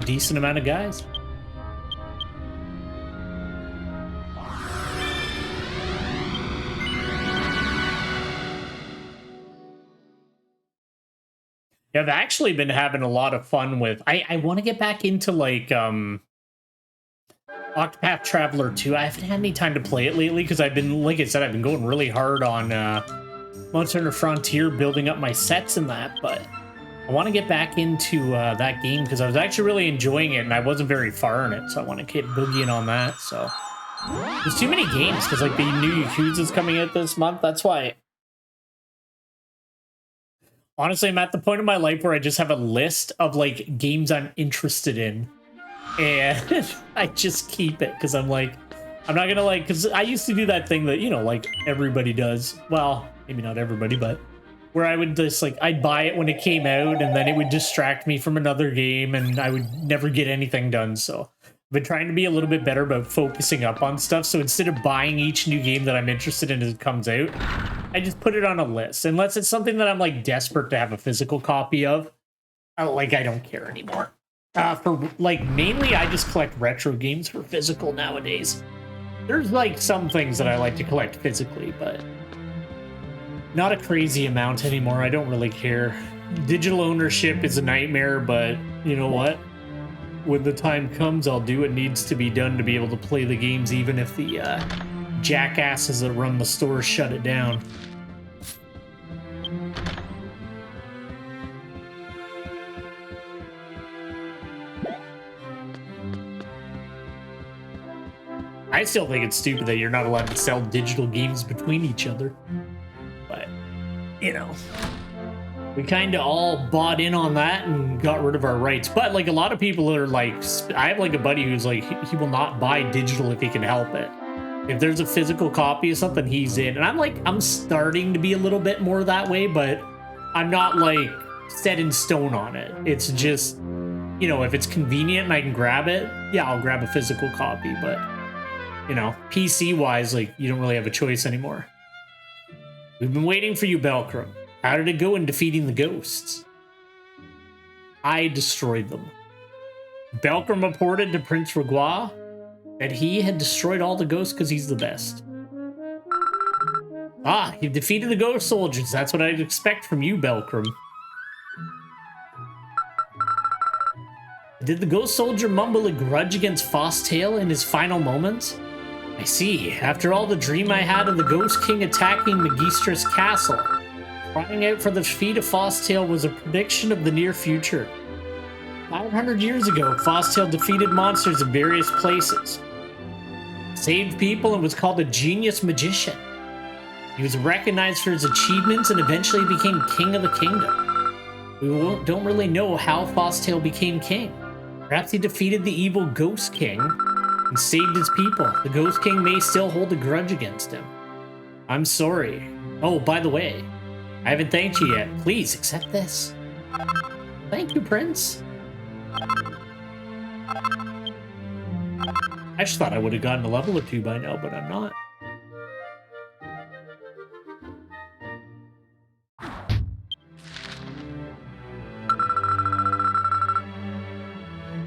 Decent amount of guys. Yeah, I've actually been having a lot of fun with... I want to get back into like Octopath Traveler 2. I haven't had any time to play it lately because I've been, like I said, I've been going really hard on Monster Hunter Frontier, building up my sets and that, but I want to get back into that game because I was actually really enjoying it and I wasn't very far in it, so I want to keep boogieing on that. So there's too many games because like the new Yakuza's coming out this month. That's why. Honestly, I'm at the point in my life where I just have a list of like games I'm interested in, and I just keep it because I'm like, I'm not gonna like, because I used to do that thing that, you know, like everybody does. Well, maybe not everybody, but where I would just like, I'd buy it when it came out and then it would distract me from another game and I would never get anything done. So I've been trying to be a little bit better about focusing up on stuff. So instead of buying each new game that I'm interested in as it comes out, I just put it on a list. Unless it's something that I'm like desperate to have a physical copy of, I don't care anymore. For like, mainly I just collect retro games for physical nowadays. There's like some things that I like to collect physically, but not a crazy amount anymore. I don't really care. Digital ownership is a nightmare, but you know what? When the time comes, I'll do what needs to be done to be able to play the games, even if the jackasses that run the store shut it down. I still think it's stupid that you're not allowed to sell digital games between each other. But, you know, we kind of all bought in on that and got rid of our rights. But, like, a lot of people are like, I have, like, a buddy who's like, he will not buy digital if he can help it. If there's a physical copy of something, he's in. And I'm like, I'm starting to be a little bit more that way, but I'm not, like, set in stone on it. It's just, you know, if it's convenient and I can grab it, yeah, I'll grab a physical copy, but... You know, PC-wise, like, you don't really have a choice anymore. We've been waiting for you, Belkram. How did it go in defeating the ghosts? I destroyed them. Belkram reported to Prince Ragua that he had destroyed all the ghosts because he's the best. Ah, you defeated the ghost soldiers. That's what I'd expect from you, Belkram. Did the ghost soldier mumble a grudge against Fosstale in his final moments? I see. After all the dream I had of the Ghost King attacking Magistra's castle, crying out for the defeat of Fosstale was a prediction of the near future. 500 years ago, Fosstale defeated monsters in various places, saved people, and was called a genius magician. He was recognized for his achievements and eventually became king of the kingdom. We don't really know how Fosstale became king. Perhaps he defeated the evil Ghost King and saved his people. The Ghost King may still hold a grudge against him. I'm sorry. Oh, by the way, I haven't thanked you yet. Please accept this. Thank you, Prince. I just thought I would have gotten a level or two by now, but I'm not.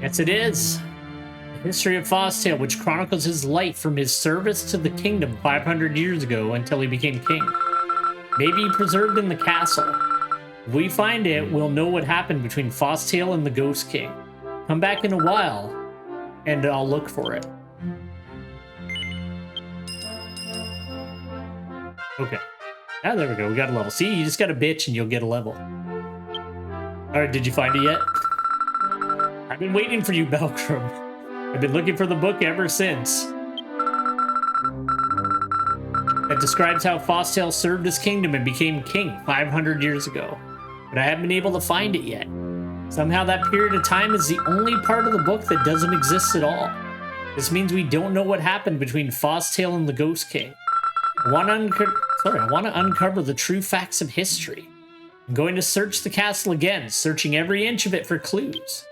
Yes, it is. The history of Fosstale, which chronicles his life from his service to the kingdom 500 years ago until he became king. Maybe preserved in the castle. If we find it, we'll know what happened between Fosstale and the Ghost King. Come back in a while, and I'll look for it. Okay. Ah, there we go. We got a level. See, you just got a bitch and you'll get a level. Alright, did you find it yet? I've been waiting for you, Belkram. I've been looking for the book ever since. That describes how Fosstale served his kingdom and became king 500 years ago. But I haven't been able to find it yet. Somehow that period of time is the only part of the book that doesn't exist at all. This means we don't know what happened between Fosstale and the Ghost King. I want to uncover the true facts of history. I'm going to search the castle again, searching every inch of it for clues.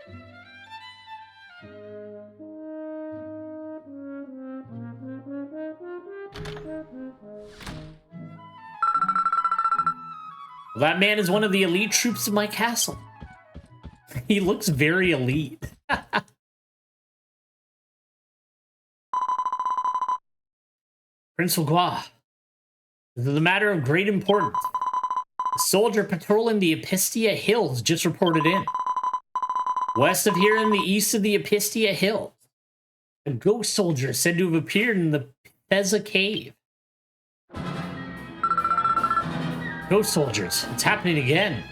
Well, that man is one of the elite troops of my castle. He looks very elite. Prince Lagua. This is a matter of great importance. A soldier patrolling the Epistia Hills just reported in. West of here in the east of the Epistia Hills. A ghost soldier is said to have appeared in the Peza Cave. Ghost soldiers, it's happening again.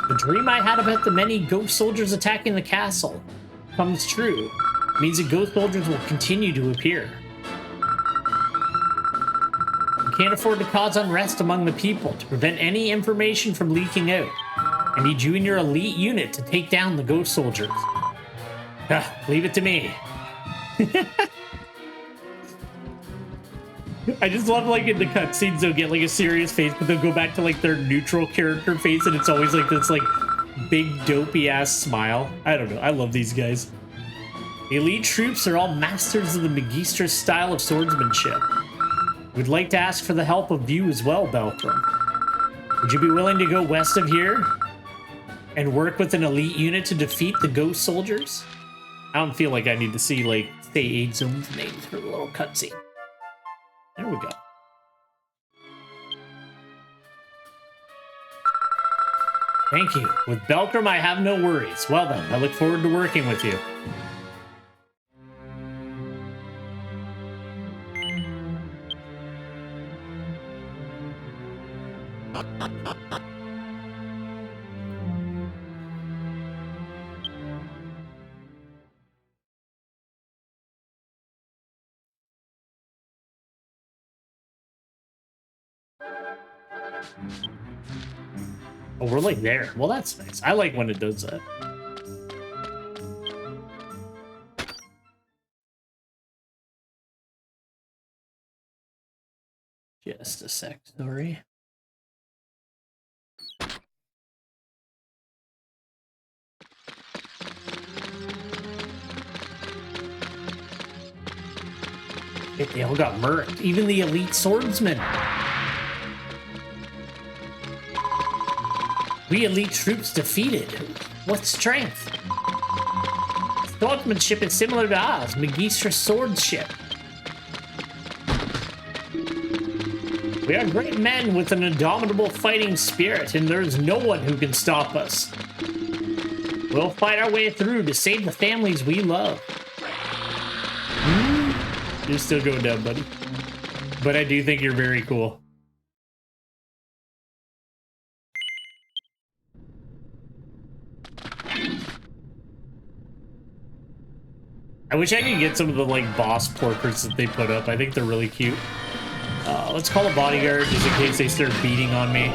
The dream I had about the many ghost soldiers attacking the castle comes true. It means that ghost soldiers will continue to appear. We can't afford to cause unrest among the people to prevent any information from leaking out. I need you and your elite unit to take down the ghost soldiers. Leave it to me. I just love, like, in the cutscenes, they'll get, like, a serious face, but they'll go back to, like, their neutral character face, and it's always, like, this, like, big, dopey-ass smile. I don't know. I love these guys. The elite troops are all masters of the Magistra style of swordsmanship. We'd like to ask for the help of you as well, Belkram. Would you be willing to go west of here and work with an elite unit to defeat the ghost soldiers? I don't feel like I need to see, like, say Aid Zone's names for the little cutscene. There we go. Thank you. With Belkram, I have no worries. Well then, I look forward to working with you. Oh, we're like there. Well, that's nice. I like when it does that. Just a sec, sorry. They all got murked. Even the elite swordsmen. We elite troops defeated. What strength? Swordsmanship is similar to ours. Magistra swordship. We are great men with an indomitable fighting spirit, and there is no one who can stop us. We'll fight our way through to save the families we love. You're still going down, buddy. But I do think you're very cool. I wish I could get some of the, like, boss portraits that they put up. I think they're really cute. Let's call a bodyguard just in case they start beating on me.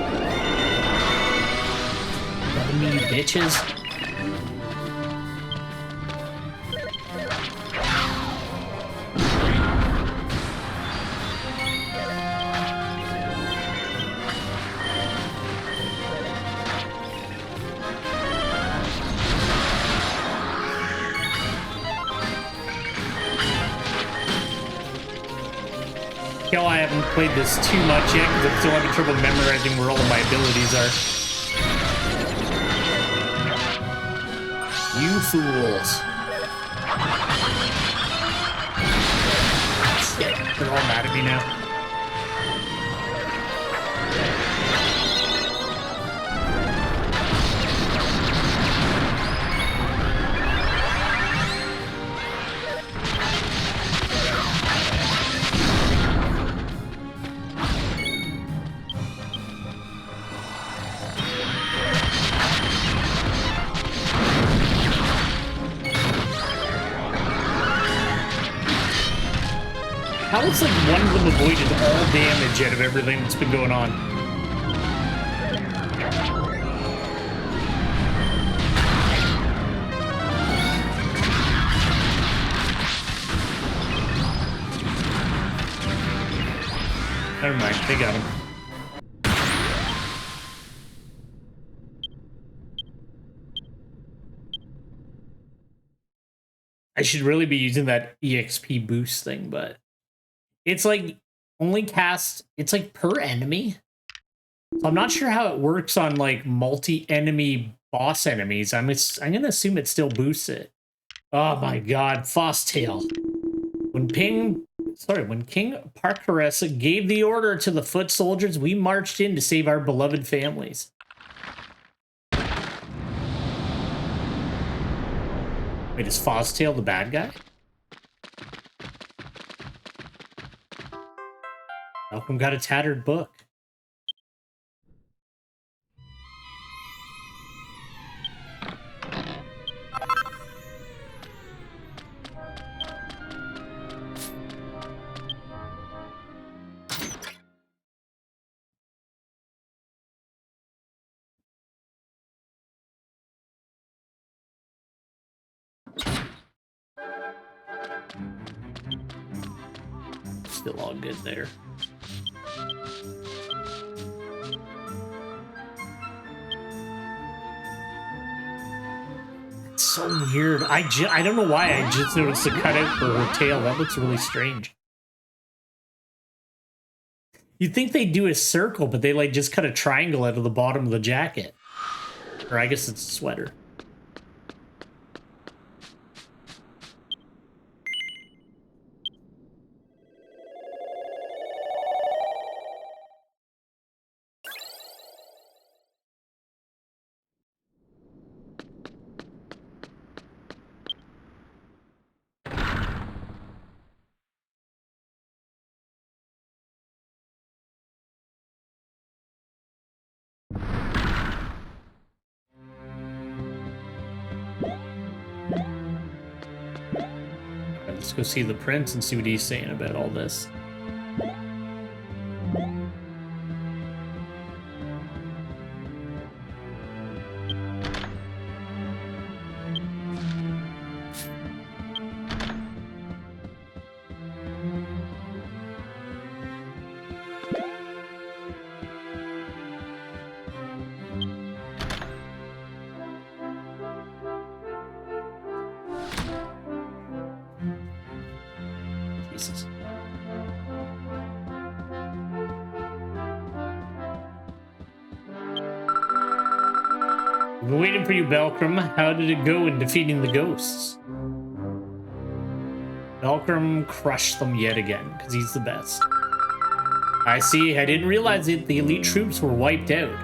Love me, you bitches. I haven't played this too much yet because I'm still having trouble memorizing where all of my abilities are. You fools. Shit, they're all mad at me now. How is, like, one of them avoided all damage out of everything that's been going on? Never mind, they got him. I should really be using that EXP boost thing, but it's like only cast, it's like per enemy. So I'm not sure how it works on like multi-enemy boss enemies. I'm gonna assume it still boosts it. Oh my god, Fosstail. When King Parkaress gave the order to the foot soldiers, we marched in to save our beloved families. Wait, is Fosstail the bad guy? Malcolm got a tattered book. still all good there. It's so weird. I don't know why I just noticed the cutout for her tail. That looks really strange. You'd think they'd do a circle, but they like just cut a triangle out of the bottom of the jacket. Or I guess it's a sweater. Let's go see the prince and see what he's saying about all this. Jesus. We've been waiting for you, Belcrum. How did it go in defeating the ghosts? Belcrum crushed them yet again, because he's the best. I see. I didn't realize that the elite troops were wiped out.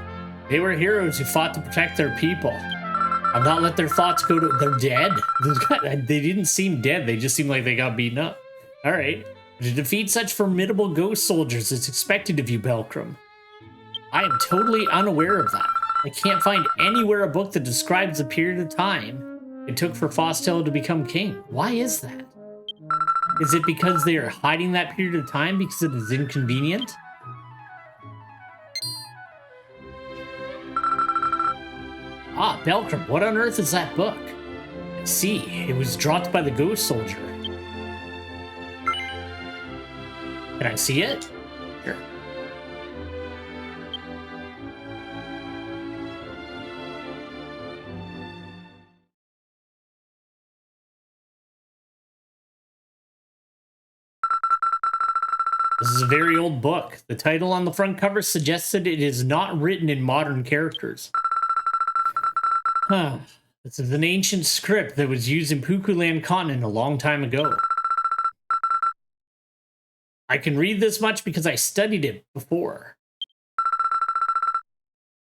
They were heroes who fought to protect their people. I'll not let their thoughts go to... They're dead? They didn't seem dead. They just seemed like they got beaten up. Alright. To defeat such formidable ghost soldiers, it's expected of you, Belcrum. I am totally unaware of that. I can't find anywhere a book that describes the period of time it took for Fostel to become king. Why is that? Is it because they are hiding that period of time because it is inconvenient? Ah, Belcrum, what on earth is that book? I see, it was dropped by the ghost soldier. Can I see it? Sure. This is a very old book. The title on the front cover suggests that it is not written in modern characters. Huh. This is an ancient script that was used in Pukuland continent a long time ago. I can read this much because I studied it before.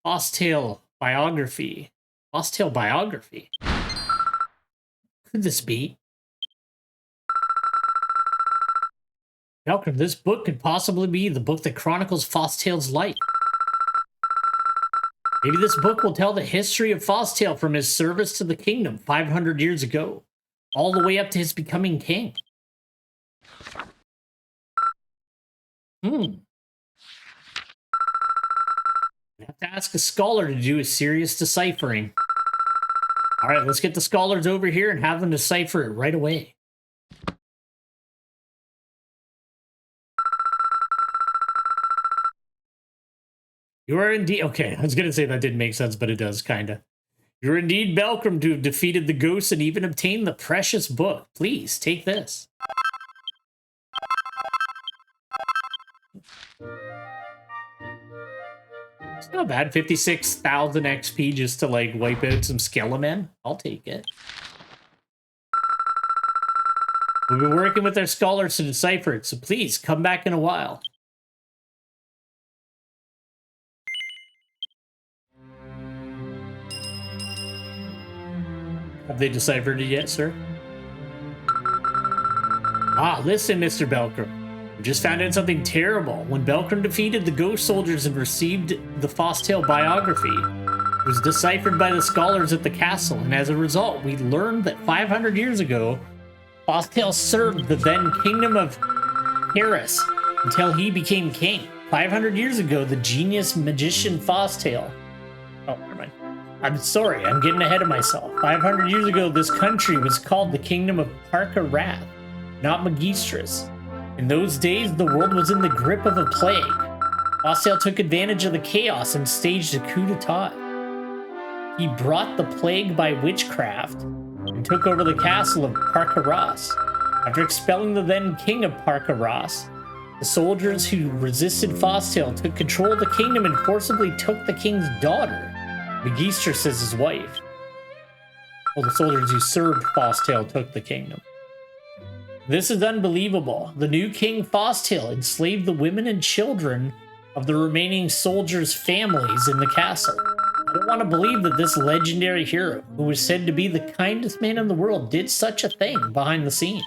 Fostel biography. Fostel biography? Could this be? Belcrum, this book could possibly be the book that chronicles Fostel's life. Maybe this book will tell the history of Fostel from his service to the kingdom 500 years ago, all the way up to his becoming king. I have to ask a scholar to do a serious deciphering. All right, let's get the scholars over here and have them decipher it right away. You are indeed... Okay, I was going to say that didn't make sense, but it does, kind of. You're indeed Belcrum to have defeated the ghosts and even obtained the precious book. Please, take this. It's not bad. 56,000 XP just to, like, wipe out some Skelemen. I'll take it. We've been working with our scholars to decipher it, so please, come back in a while. Have they deciphered it yet, sir? Ah, listen, Mr. Belcrum. We just found out something terrible. When Belcrum defeated the ghost soldiers and received the Fostel biography, it was deciphered by the scholars at the castle, and as a result, we learned that 500 years ago, Fostel served the then kingdom of Paris until he became king. 500 years ago, the genius magician Fostel... Oh, never mind. I'm sorry, I'm getting ahead of myself. 500 years ago, this country was called the Kingdom of Parka Wrath, not Magistris. In those days, the world was in the grip of a plague. Fosdale took advantage of the chaos and staged a coup d'etat. He brought the plague by witchcraft and took over the castle of Parkaras. After expelling the then king of Parkaras, the soldiers who resisted Fosdale took control of the kingdom and forcibly took the king's daughter, Megistris, as his wife. Well, the soldiers who served Fosdale took the kingdom. This is unbelievable. The new king Fosdale enslaved the women and children of the remaining soldiers' families in the castle. I don't want to believe that this legendary hero, who was said to be the kindest man in the world, did such a thing behind the scenes.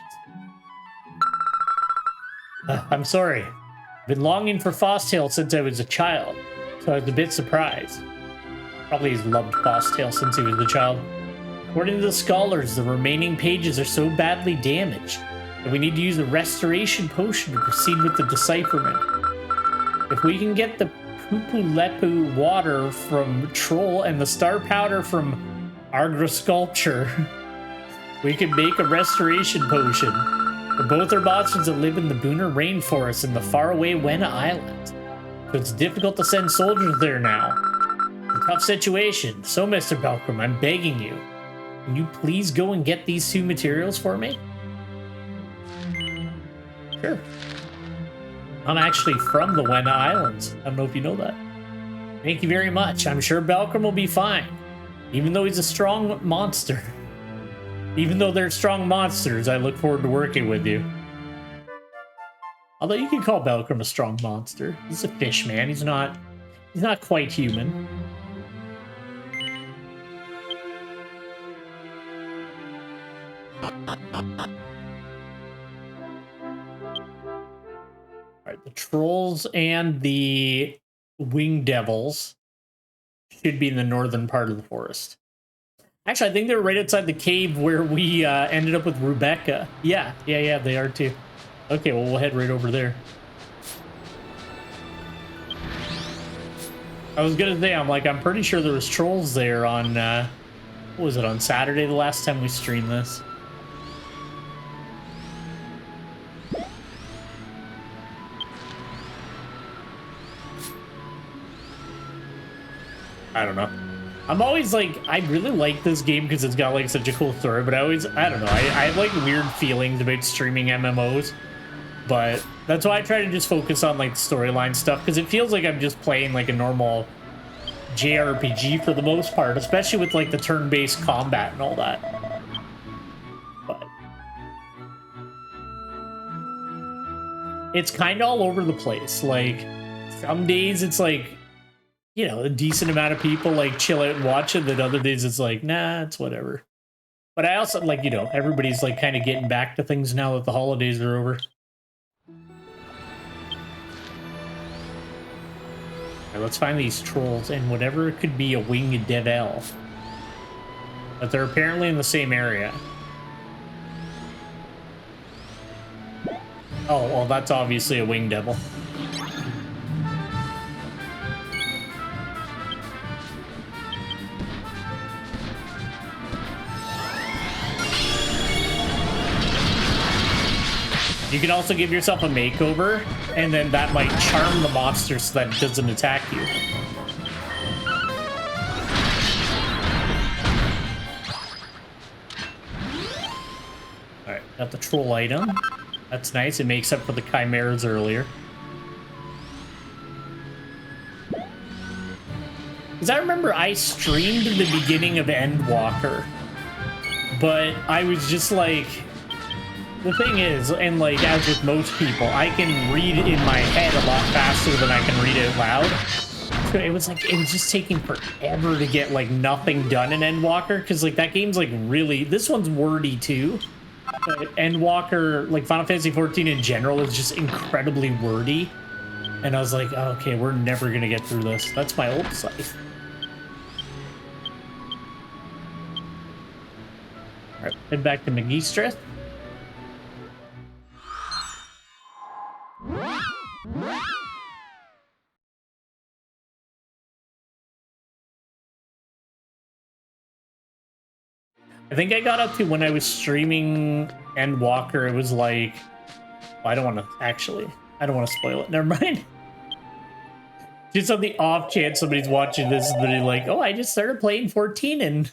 I'm sorry. I've been longing for Fosdale since I was a child, so I was a bit surprised. Probably he's loved Fosdale since he was a child. According to the scholars, the remaining pages are so badly damaged that we need to use a restoration potion to proceed with the decipherment. If we can get the Pukulipo water from Troll and the star powder from Argra Sculpture, we can make a restoration potion. For both are monsters that live in the Booner Rainforest in the faraway Wena Island. So it's difficult to send soldiers there now. It's a tough situation. So, Mr. Belkram, I'm begging you. Can you please go and get these two materials for me? Sure. I'm actually from the Wena Islands. I don't know if you know that. Thank you very much. I'm sure Belkram will be fine. Even though he's a strong monster. Even though they're strong monsters, I look forward to working with you. Although you can call Belkram a strong monster. He's a fish man. He's not quite human. Alright, the trolls and the winged devils should be in the northern part of the forest. Actually, I think they're right outside the cave where we ended up with Rebecca. Yeah, they are too. Okay, well, we'll head right over there. I was gonna say, I'm pretty sure there was trolls there on, what was it, on Saturday, the last time we streamed this? I don't know. I'm always like, I really like this game because it's got like such a cool story, but I don't know, I have like weird feelings about streaming MMOs, but that's why I try to just focus on like the storyline stuff, because it feels like I'm just playing like a normal JRPG for the most part, especially with like the turn-based combat and all that. But it's kind of all over the place. Like, some days it's like, you know, a decent amount of people like chill out and watch it, then other days it's like, nah, it's whatever. But I also, like, you know, everybody's like kind of getting back to things now that the holidays are over. Alright, let's find these trolls and whatever could be a winged devil. But they're apparently in the same area. Oh, well, that's obviously a winged devil. You can also give yourself a makeover, and then that might charm the monster so that it doesn't attack you. Alright, got the troll item. That's nice, it makes up for the chimeras earlier. Because I remember I streamed the beginning of Endwalker, but I was just like... The thing is, and like, as with most people, I can read in my head a lot faster than I can read out loud. So it was just taking forever to get, like, nothing done in Endwalker, because, like, that game's, like, really... This one's wordy, too. But Endwalker, like, Final Fantasy XIV in general is just incredibly wordy. And I was like, oh, okay, we're never gonna get through this. That's my old scythe. Alright, head back to Megistris. I think I got up to when I was streaming Endwalker, it was like I don't want to actually. I don't want to spoil it. Never mind. Just on the off chance somebody's watching this and they're like, "Oh, I just started playing 14 and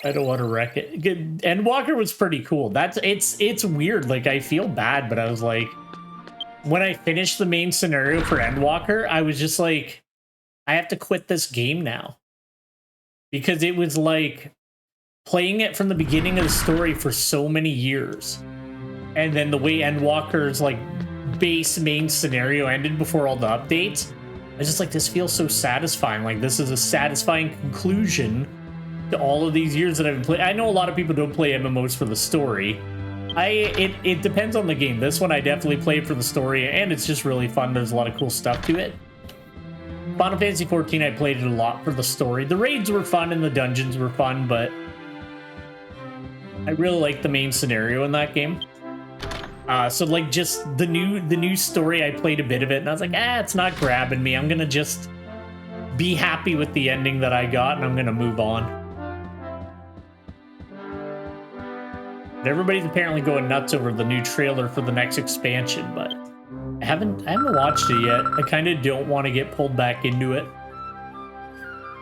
I don't want to wreck it." Endwalker was pretty cool. It's weird. Like, I feel bad, but I was like, when I finished the main scenario for Endwalker, I was just like, I have to quit this game now. Because it was like playing it from the beginning of the story for so many years. And then the way Endwalker's like base main scenario ended before all the updates, I was just like, this feels so satisfying. Like, this is a satisfying conclusion to all of these years that I've been playing. I know a lot of people don't play MMOs for the story. It depends on the game. This one I definitely played for the story, and it's just really fun. There's a lot of cool stuff to it. Final Fantasy XIV, I played it a lot for the story. The raids were fun and the dungeons were fun, but I really like the main scenario in that game. So like just the new story, I played a bit of it and I was like, it's not grabbing me. I'm gonna just be happy with the ending that I got and I'm gonna move on. And everybody's apparently going nuts over the new trailer for the next expansion, but I haven't watched it yet. I kind of don't want to get pulled back into it.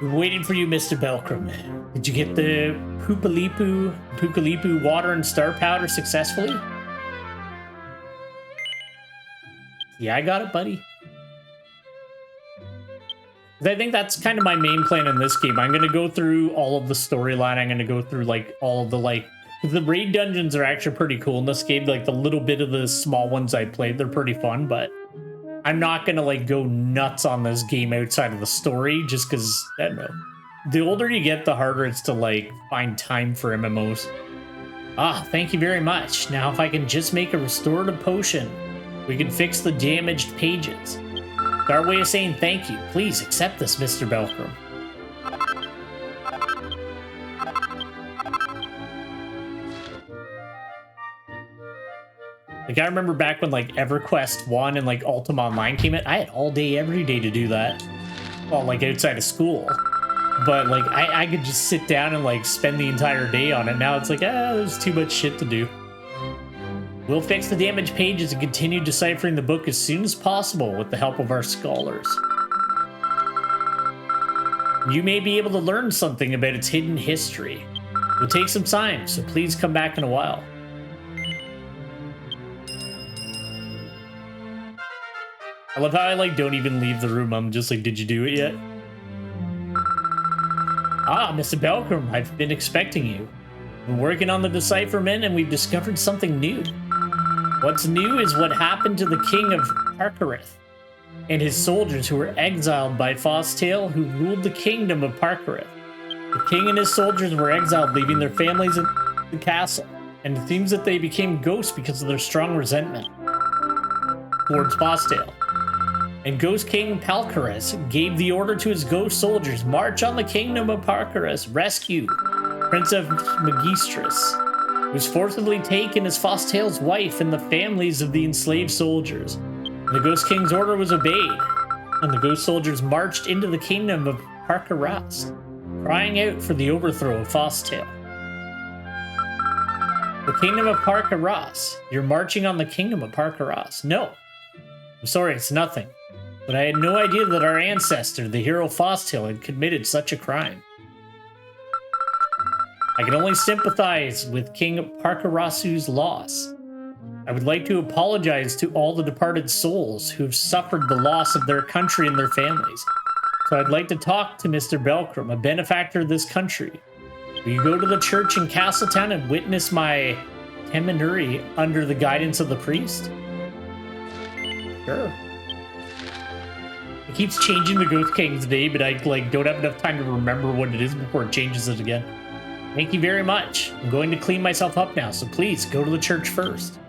We're waiting for you, Mr. Belkram. Did you get the Pukulipo water and star powder successfully? Yeah, I got it, buddy. I think that's kind of my main plan in this game. I'm going to go through all of the storyline. I'm going to go through like all of the the raid dungeons are actually pretty cool in this game. Like the little bit of the small ones I played, they're pretty fun, but I'm not going to like go nuts on this game outside of the story just because, I don't know. The older you get, the harder it's to like find time for MMOs. Ah, thank you very much. Now if I can just make a restorative potion, we can fix the damaged pages. It's our way of saying thank you. Please accept this, Mr. Belkram. Like, I remember back when, like, EverQuest 1 and, like, Ultima Online came out, I had all day, every day to do that. Well, like, outside of school. But, like, I could just sit down and, like, spend the entire day on it. Now it's like, there's too much shit to do. We'll fix the damaged pages and continue deciphering the book as soon as possible with the help of our scholars. You may be able to learn something about its hidden history. It will take some time, so please come back in a while. I love how I, like, don't even leave the room. I'm just like, did you do it yet? Ah, Mr. Belkram, I've been expecting you. We're working on the decipherment and we've discovered something new. What's new is what happened to the king of Parkareth and his soldiers who were exiled by Fostail, who ruled the kingdom of Parkareth. The king and his soldiers were exiled, leaving their families in the castle, and it seems that they became ghosts because of their strong resentment towards Fostail. And Ghost King Palkareth gave the order to his ghost soldiers, march on the kingdom of Parkareth, rescue Prince of Magistris, who was forcibly taken as Fostail's wife and the families of the enslaved soldiers. The Ghost King's order was obeyed, and the ghost soldiers marched into the kingdom of Parkareth, crying out for the overthrow of Fostail. The kingdom of Parkareth. You're marching on the kingdom of Parkareth. No. I'm sorry, it's nothing. But I had no idea that our ancestor, the hero Fostail, had committed such a crime. I can only sympathize with King Parkarasu's loss. I would like to apologize to all the departed souls who have suffered the loss of their country and their families. So I'd like to talk to Mr. Belkram, a benefactor of this country. Will you go to the church in Castletown and witness my temenuri under the guidance of the priest? Sure. It keeps changing the Ghost King's name, but I don't have enough time to remember what it is before it changes it again. Thank you very much. I'm going to clean myself up now, so please go to the church first.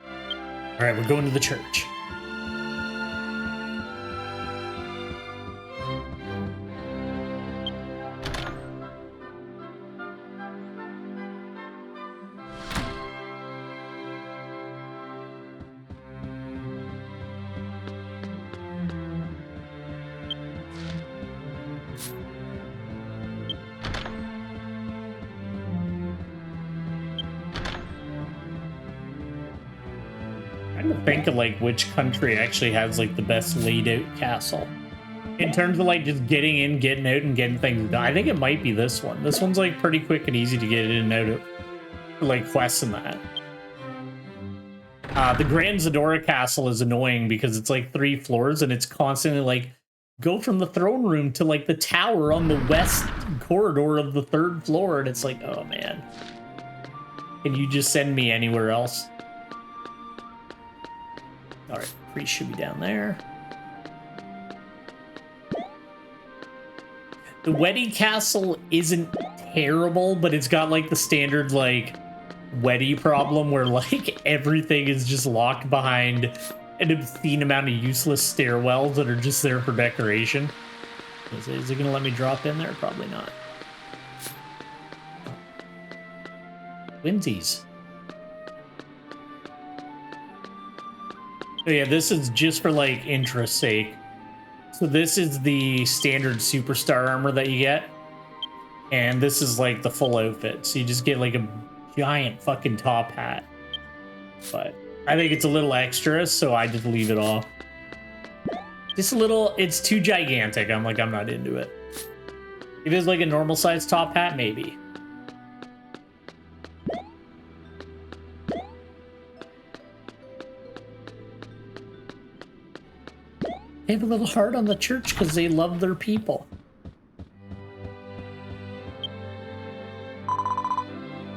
All right, we're going to the church. I'm trying to think of like which country actually has like the best laid out castle. In terms of like just getting in, getting out, and getting things done. I think it might be this one. This one's like pretty quick and easy to get in and out of, like quests and that. The Grand Zadora Castle is annoying because it's like 3 floors and it's constantly like, go from the throne room to like the tower on the west corridor of the 3rd floor. And it's like, oh man, can you just send me anywhere else? All right, priest should be down there. The Weddy Castle isn't terrible, but it's got like the standard like Weddy problem where like everything is just locked behind an obscene amount of useless stairwells that are just there for decoration. Is it gonna let me drop in there? Probably not. Twinsies. So yeah, this is just for like interest's sake. So this is the standard superstar armor that you get. And this is like the full outfit. So you just get like a giant fucking top hat. But I think it's a little extra, so I just leave it off. Just a little, it's too gigantic. I'm like, I'm not into it. If it's like a normal size top hat, maybe. They have a little heart on the church because they love their people.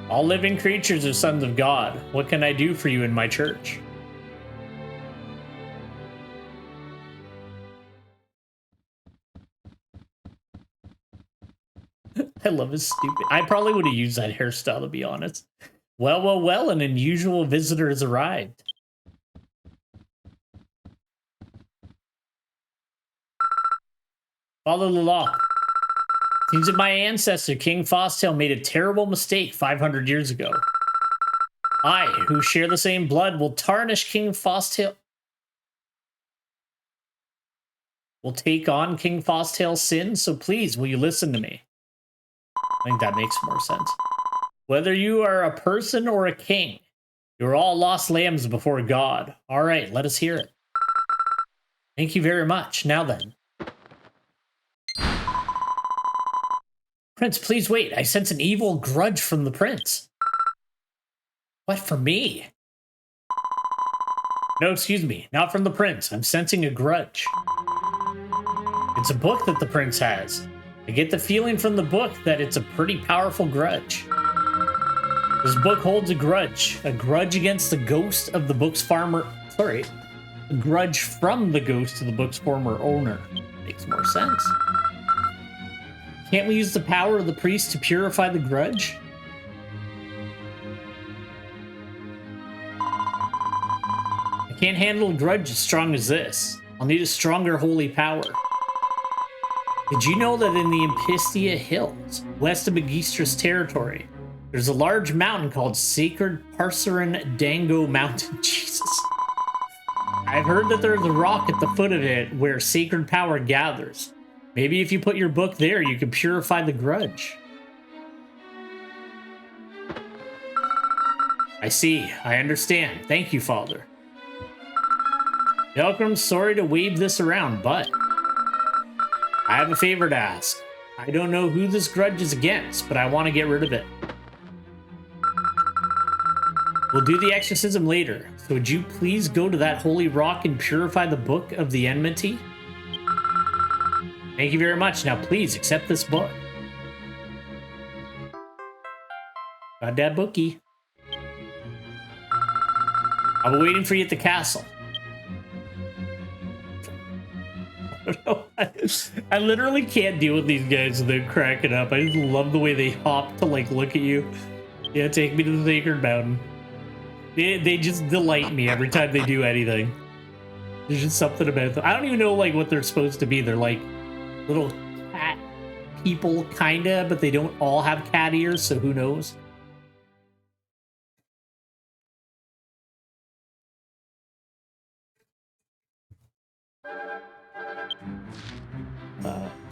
All living creatures are sons of God. What can I do for you in my church? I love his stupid... I probably would have used that hairstyle, to be honest. Well, well, well, an unusual visitor has arrived. Follow the law. Seems that my ancestor, King Fostail, made a terrible mistake 500 years ago. I, who share the same blood, will tarnish King Fostail... will take on King Fostail's sins, so please, will you listen to me? I think that makes more sense. Whether you are a person or a king, you're all lost lambs before God. All right, let us hear it. Thank you very much. Now then. Prince, please wait. I sense an evil grudge from the prince. What, for me? No, excuse me. Not from the prince. I'm sensing a grudge. It's a book that the prince has. I get the feeling from the book that it's a pretty powerful grudge. This book holds a grudge against the ghost of the book's farmer. Sorry, a grudge from the ghost of the book's former owner. Makes more sense. Can't we use the power of the priest to purify the grudge? I can't handle a grudge as strong as this. I'll need a stronger holy power. Did you know that in the Impistia Hills, west of Magistris territory, there's a large mountain called Sacred Parcerin Dango Mountain? Jesus. I've heard that there's a rock at the foot of it where sacred power gathers. Maybe if you put your book there, you can purify the grudge. I see. I understand. Thank you, Father. Pilgrim's sorry to wave this around, but I have a favor to ask. I don't know who this grudge is against, but I want to get rid of it. We'll do the exorcism later, so would you please go to that holy rock and purify the book of the enmity? Thank you very much. Now please accept this book. Got that bookie. I'll be waiting for you at the castle. I literally can't deal with these guys without cracking up. I just love the way they hop to like look at you. Yeah, take me to the sacred mountain. They just delight me every time they do anything. There's just something about them. I don't even know like what they're supposed to be. They're like little cat people, kinda, but they don't all have cat ears, so who knows?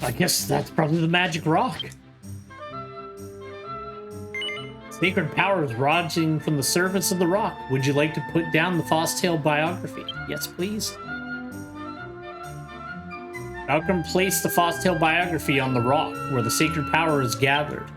I guess that's probably the magic rock. Sacred powers rising from the surface of the rock. Would you like to put down the Fosstale biography? Yes, please. Malcolm placed the Fosstale biography on the rock where the sacred power is gathered.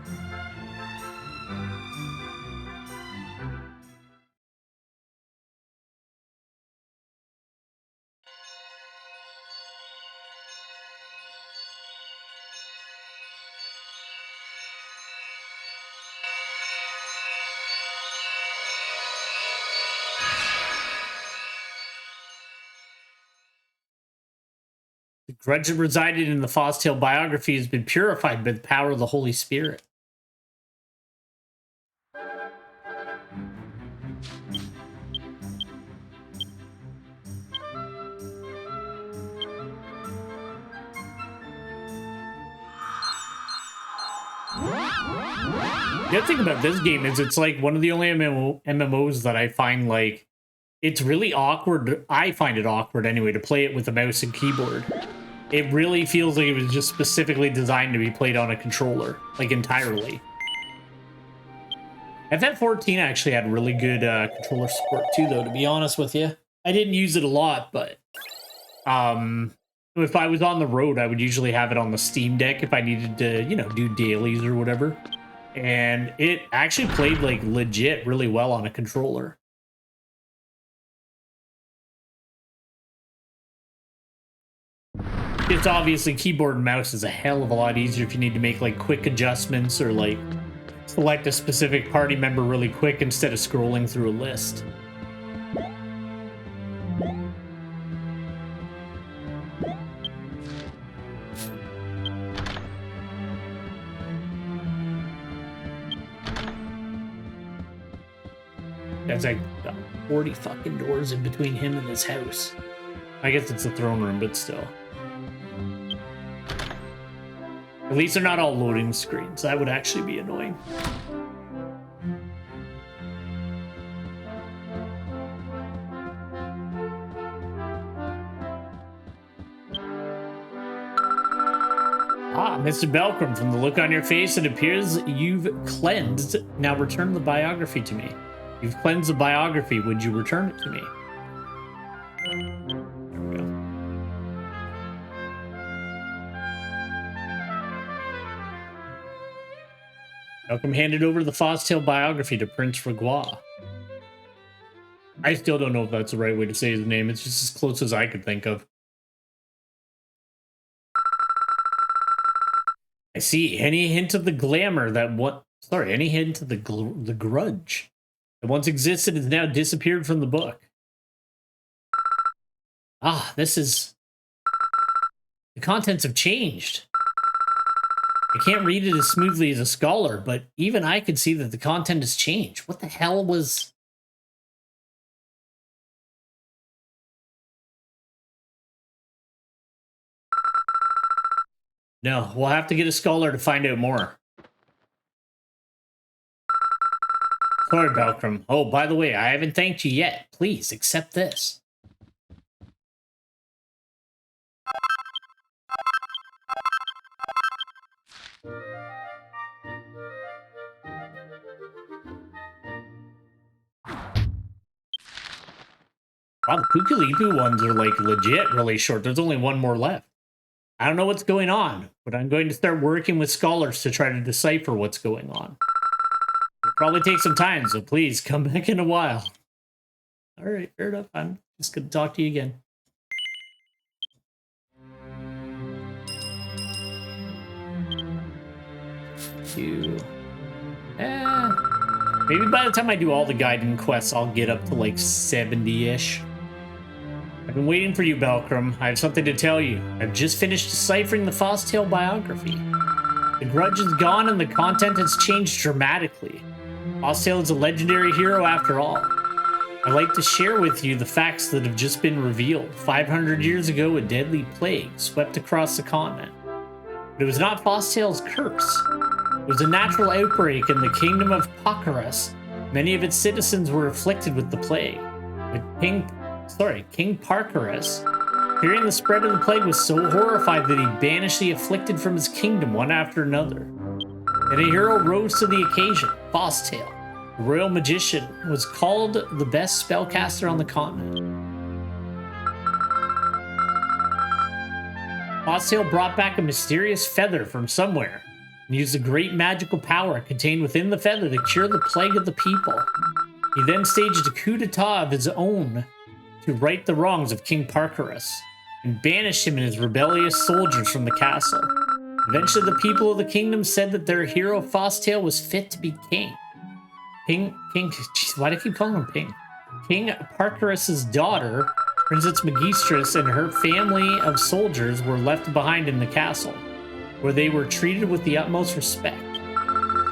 The grudge that resided in the Fosstale biography has been purified by the power of the Holy Spirit. The other thing about this game is it's like one of the only MMOs that I find like it's really awkward. I find it awkward anyway to play it with a mouse and keyboard. It really feels like it was just specifically designed to be played on a controller, like entirely. FF14 actually had really good controller support too, though, to be honest with you. I didn't use it a lot, but if I was on the road, I would usually have it on the Steam Deck if I needed to, you know, do dailies or whatever. And it actually played like legit really well on a controller. It's obviously keyboard and mouse is a hell of a lot easier if you need to make like quick adjustments or like select a specific party member really quick instead of scrolling through a list. That's like 40 fucking doors in between him and his house. I guess it's the throne room, but still. At least they're not all loading screens. That would actually be annoying. Ah, Mr. Belcrum, from the look on your face, it appears you've cleansed. Now return the biography to me. You've cleansed the biography. Would you return it to me? There we go. Malcolm handed over the Fosstale biography to Prince Regua. I still don't know if that's the right way to say his name. It's just as close as I could think of. I see. Any hint of the glamour that what? Sorry, any hint of the grudge that once existed has now disappeared from the book. Ah, this is... The contents have changed. I can't read it as smoothly as a scholar, but even I could see that the content has changed. What the hell was... No, we'll have to get a scholar to find out more. Sorry, Belcrum. Oh, by the way, I haven't thanked you yet. Please, accept this. Wow, the Pukulipo ones are like legit really short. There's only one more left. I don't know what's going on, but I'm going to start working with scholars to try to decipher what's going on. It'll probably take some time, so please come back in a while. All right, fair enough. I'm just going to talk to you again. Maybe by the time I do all the Gaiden quests, I'll get up to like 70-ish. I've been waiting for you, Belcrum. I have something to tell you. I've just finished deciphering the Fosstale biography. The grudge is gone and the content has changed dramatically. Fosstale is a legendary hero after all. I'd like to share with you the facts that have just been revealed. 500 years ago, a deadly plague swept across the continent. But it was not Fosstale's curse. It was a natural outbreak in the kingdom of Pakarus. Many of its citizens were afflicted with the plague. But King Parkarus, fearing the spread of the plague, was so horrified that he banished the afflicted from his kingdom one after another. Then a hero rose to the occasion. Fosstale, the royal magician, was called the best spellcaster on the continent. Fosstale brought back a mysterious feather from somewhere and used the great magical power contained within the feather to cure the plague of the people. He then staged a coup d'etat of his own to right the wrongs of King Parkerus and banished him and his rebellious soldiers from the castle. Eventually, the people of the kingdom said that their hero Fosstale was fit to be king. Jeez, why do I keep calling him Ping? King Parkerus's daughter, Princess Magistris, and her family of soldiers were left behind in the castle, where they were treated with the utmost respect.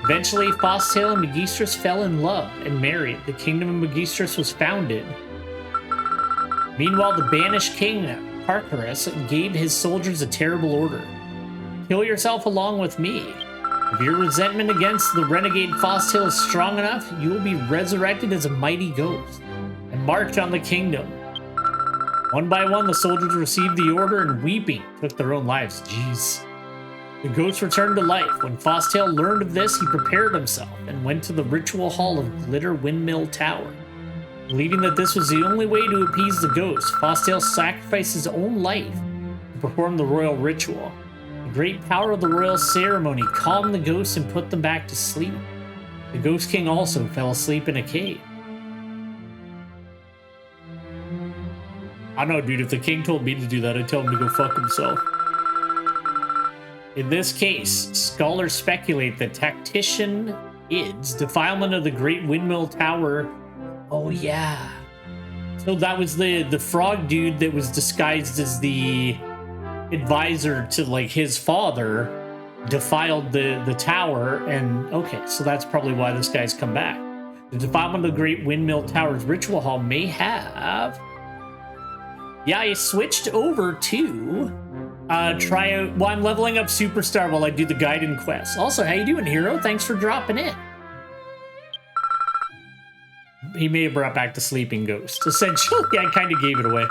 Eventually, Fosstale and Magistris fell in love and married. The kingdom of Magistris was founded. Meanwhile, the banished king, Parkerus, gave his soldiers a terrible order. Kill yourself along with me. If your resentment against the renegade Fosstale is strong enough, you will be resurrected as a mighty ghost and march on the kingdom. One by one, the soldiers received the order and weeping took their own lives. Jeez. The ghost returned to life. When Fosstale learned of this, he prepared himself and went to the ritual hall of Glitter Windmill Tower. Believing that this was the only way to appease the ghost, Fosstale sacrificed his own life to perform the royal ritual. The great power of the royal ceremony calmed the ghosts and put them back to sleep. The Ghost King also fell asleep in a cave. I don't know, dude. If the king told me to do that, I'd tell him to go fuck himself. In this case, scholars speculate that tactician Id's defilement of the Great Windmill Tower. Oh yeah. So that was the frog dude that was disguised as the advisor to like his father defiled the tower, and okay, so that's probably why this guy's come back. The defilement of the Great Windmill Tower's ritual hall may have. Yeah, I switched over to try out. Well, I'm leveling up Superstar while I do the Gaiden quest. Also, how you doing, hero? Thanks for dropping in. He may have brought back the sleeping ghost. Essentially, I kind of gave it away.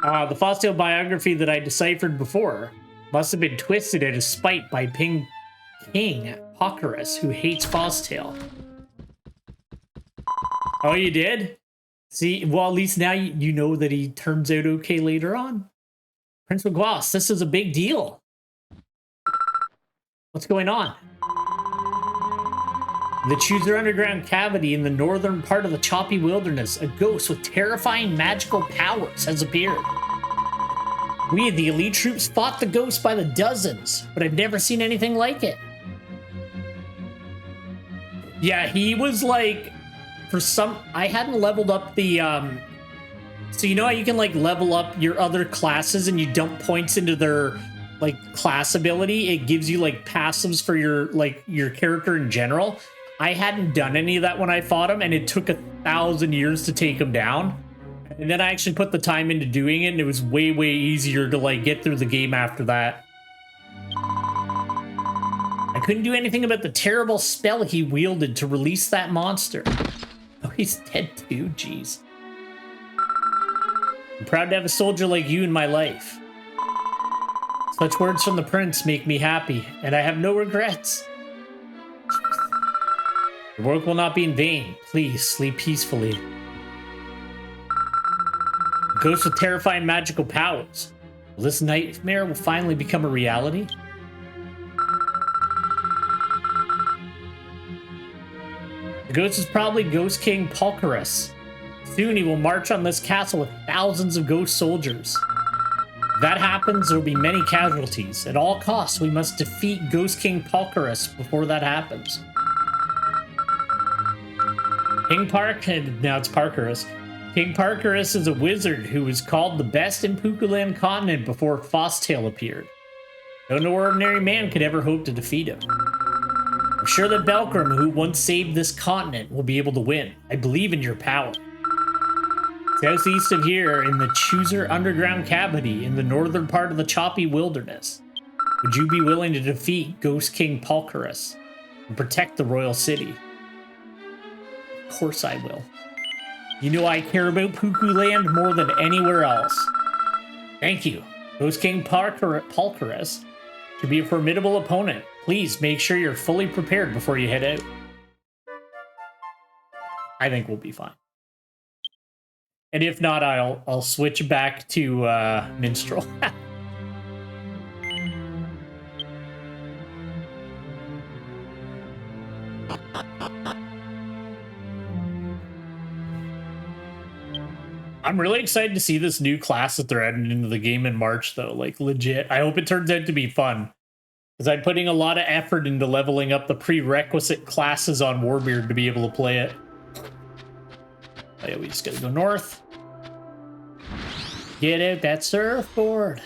The Fosstale biography that I deciphered before must have been twisted out of spite by King Parkerus, who hates Fosstale. Oh, you did? See, well, at least now you know that he turns out okay later on. Prince McGloss, this is a big deal. What's going on? The Chooser Underground Cavity in the northern part of the choppy wilderness, a ghost with terrifying magical powers has appeared. We, the elite troops, fought the ghost by the dozens, but I've never seen anything like it. Yeah, he was like, I hadn't leveled up the, so you know how you can like level up your other classes and you dump points into their like class ability? It gives you like passives for your character in general. I hadn't done any of that when I fought him, and it took 1,000 years to take him down. And then I actually put the time into doing it, and it was way, way easier to like get through the game after that. I couldn't do anything about the terrible spell he wielded to release that monster. Oh, he's dead too, jeez. I'm proud to have a soldier like you in my life. Such words from the prince make me happy, and I have no regrets. The work will not be in vain. Please, sleep peacefully. Ghost with terrifying magical powers. Will this nightmare will finally become a reality? The ghost is probably Ghost King Parkerus. Soon he will march on this castle with thousands of ghost soldiers. If that happens, there will be many casualties. At all costs, we must defeat Ghost King Parkerus before that happens. Now it's Parkerus. King Parkerus is a wizard who was called the best in Pukuland continent before Fosstale appeared. No ordinary man could ever hope to defeat him. I'm sure that Belkram, who once saved this continent, will be able to win. I believe in your power. Southeast of here, in the Chooser Underground Cavity, in the northern part of the choppy wilderness, would you be willing to defeat Ghost King Parkerus and protect the royal city? Of course I will. You know I care about Pukuland more than anywhere else. Thank you. Ghost King Parkerus should be a formidable opponent. Please make sure you're fully prepared before you head out. I think we'll be fine. And if not, I'll switch back to Minstrel. I'm really excited to see this new class that they're adding into the game in March, though. Like, legit. I hope it turns out to be fun. Because I'm putting a lot of effort into leveling up the prerequisite classes on Warbeard to be able to play it. Oh, yeah, we just gotta go north. Get out that surfboard.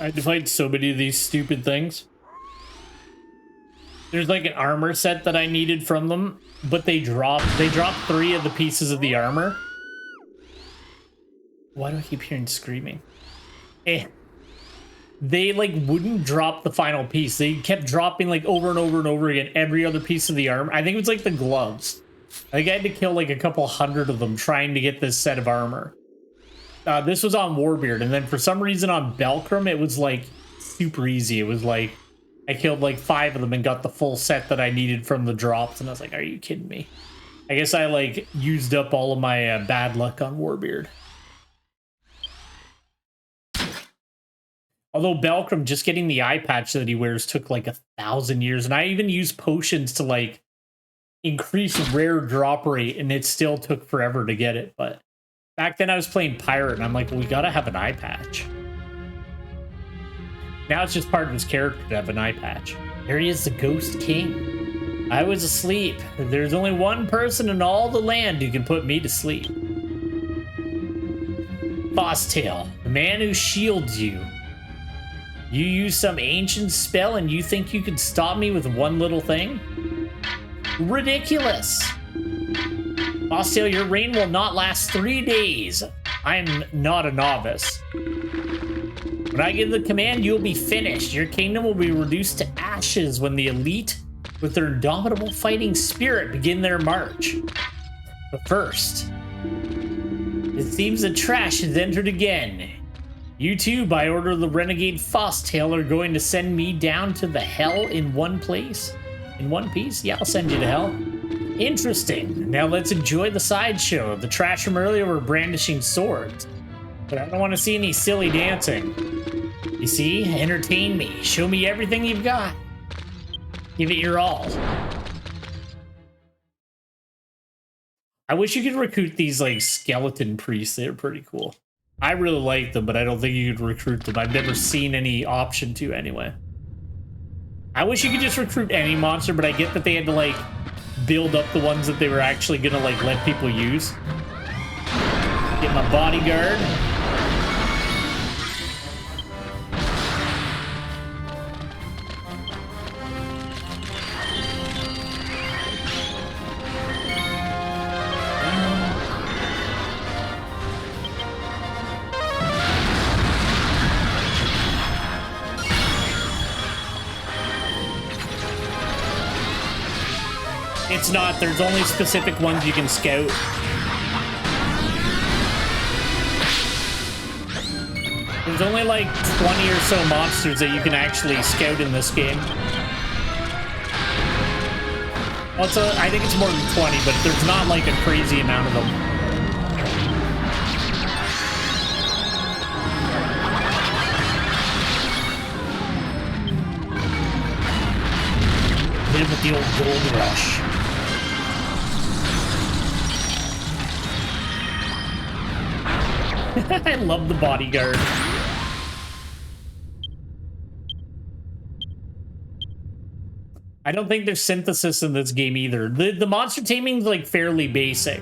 I had to fight so many of these stupid things. There's like an armor set that I needed from them, but they dropped 3 of the pieces of the armor. Why do I keep hearing screaming? They like wouldn't drop the final piece. They kept dropping like over and over and over again every other piece of the armor. I think it was like the gloves. I think I had to kill like a couple hundred of them trying to get this set of armor. This was on Warbeard, and then for some reason on Belkram, it was like super easy. It was like I killed like 5 of them and got the full set that I needed from the drops, and I was like, are you kidding me? I guess I like used up all of my bad luck on Warbeard. Although Belkram, just getting the eye patch that he wears took like 1,000 years, and I even used potions to like increase rare drop rate, and it still took forever to get it, but back then I was playing Pirate, and I'm like, well, we gotta have an eye patch. Now it's just part of his character to have an eye patch. There he is, the Ghost King. I was asleep. There's only one person in all the land who can put me to sleep. Bosstail, the man who shields you. You use some ancient spell and you think you can stop me with one little thing? Ridiculous! Bosstail, your reign will not last 3 days. I'm not a novice. When I give the command, you'll be finished. Your kingdom will be reduced to ashes when the elite, with their indomitable fighting spirit, begin their march. But first, it seems the trash has entered again. You two, by order of the renegade Fosstail, are going to send me down to the hell in one place? In one piece? Yeah, I'll send you to hell. Interesting. Now let's enjoy the sideshow. The trash from earlier were brandishing swords. But I don't want to see any silly dancing. You see? Entertain me. Show me everything you've got. Give it your all. I wish you could recruit these, like, skeleton priests. They're pretty cool. I really like them, but I don't think you could recruit them. I've never seen any option to, anyway. I wish you could just recruit any monster, but I get that they had to, like, build up the ones that they were actually gonna like let people use. Get my bodyguard. It's not. There's only specific ones you can scout. There's only like 20 or so monsters that you can actually scout in this game. Also, I think it's more than 20, but there's not like a crazy amount of them. Hit him with the old gold rush. I love the bodyguard. I don't think there's synthesis in this game either. The monster taming's like fairly basic.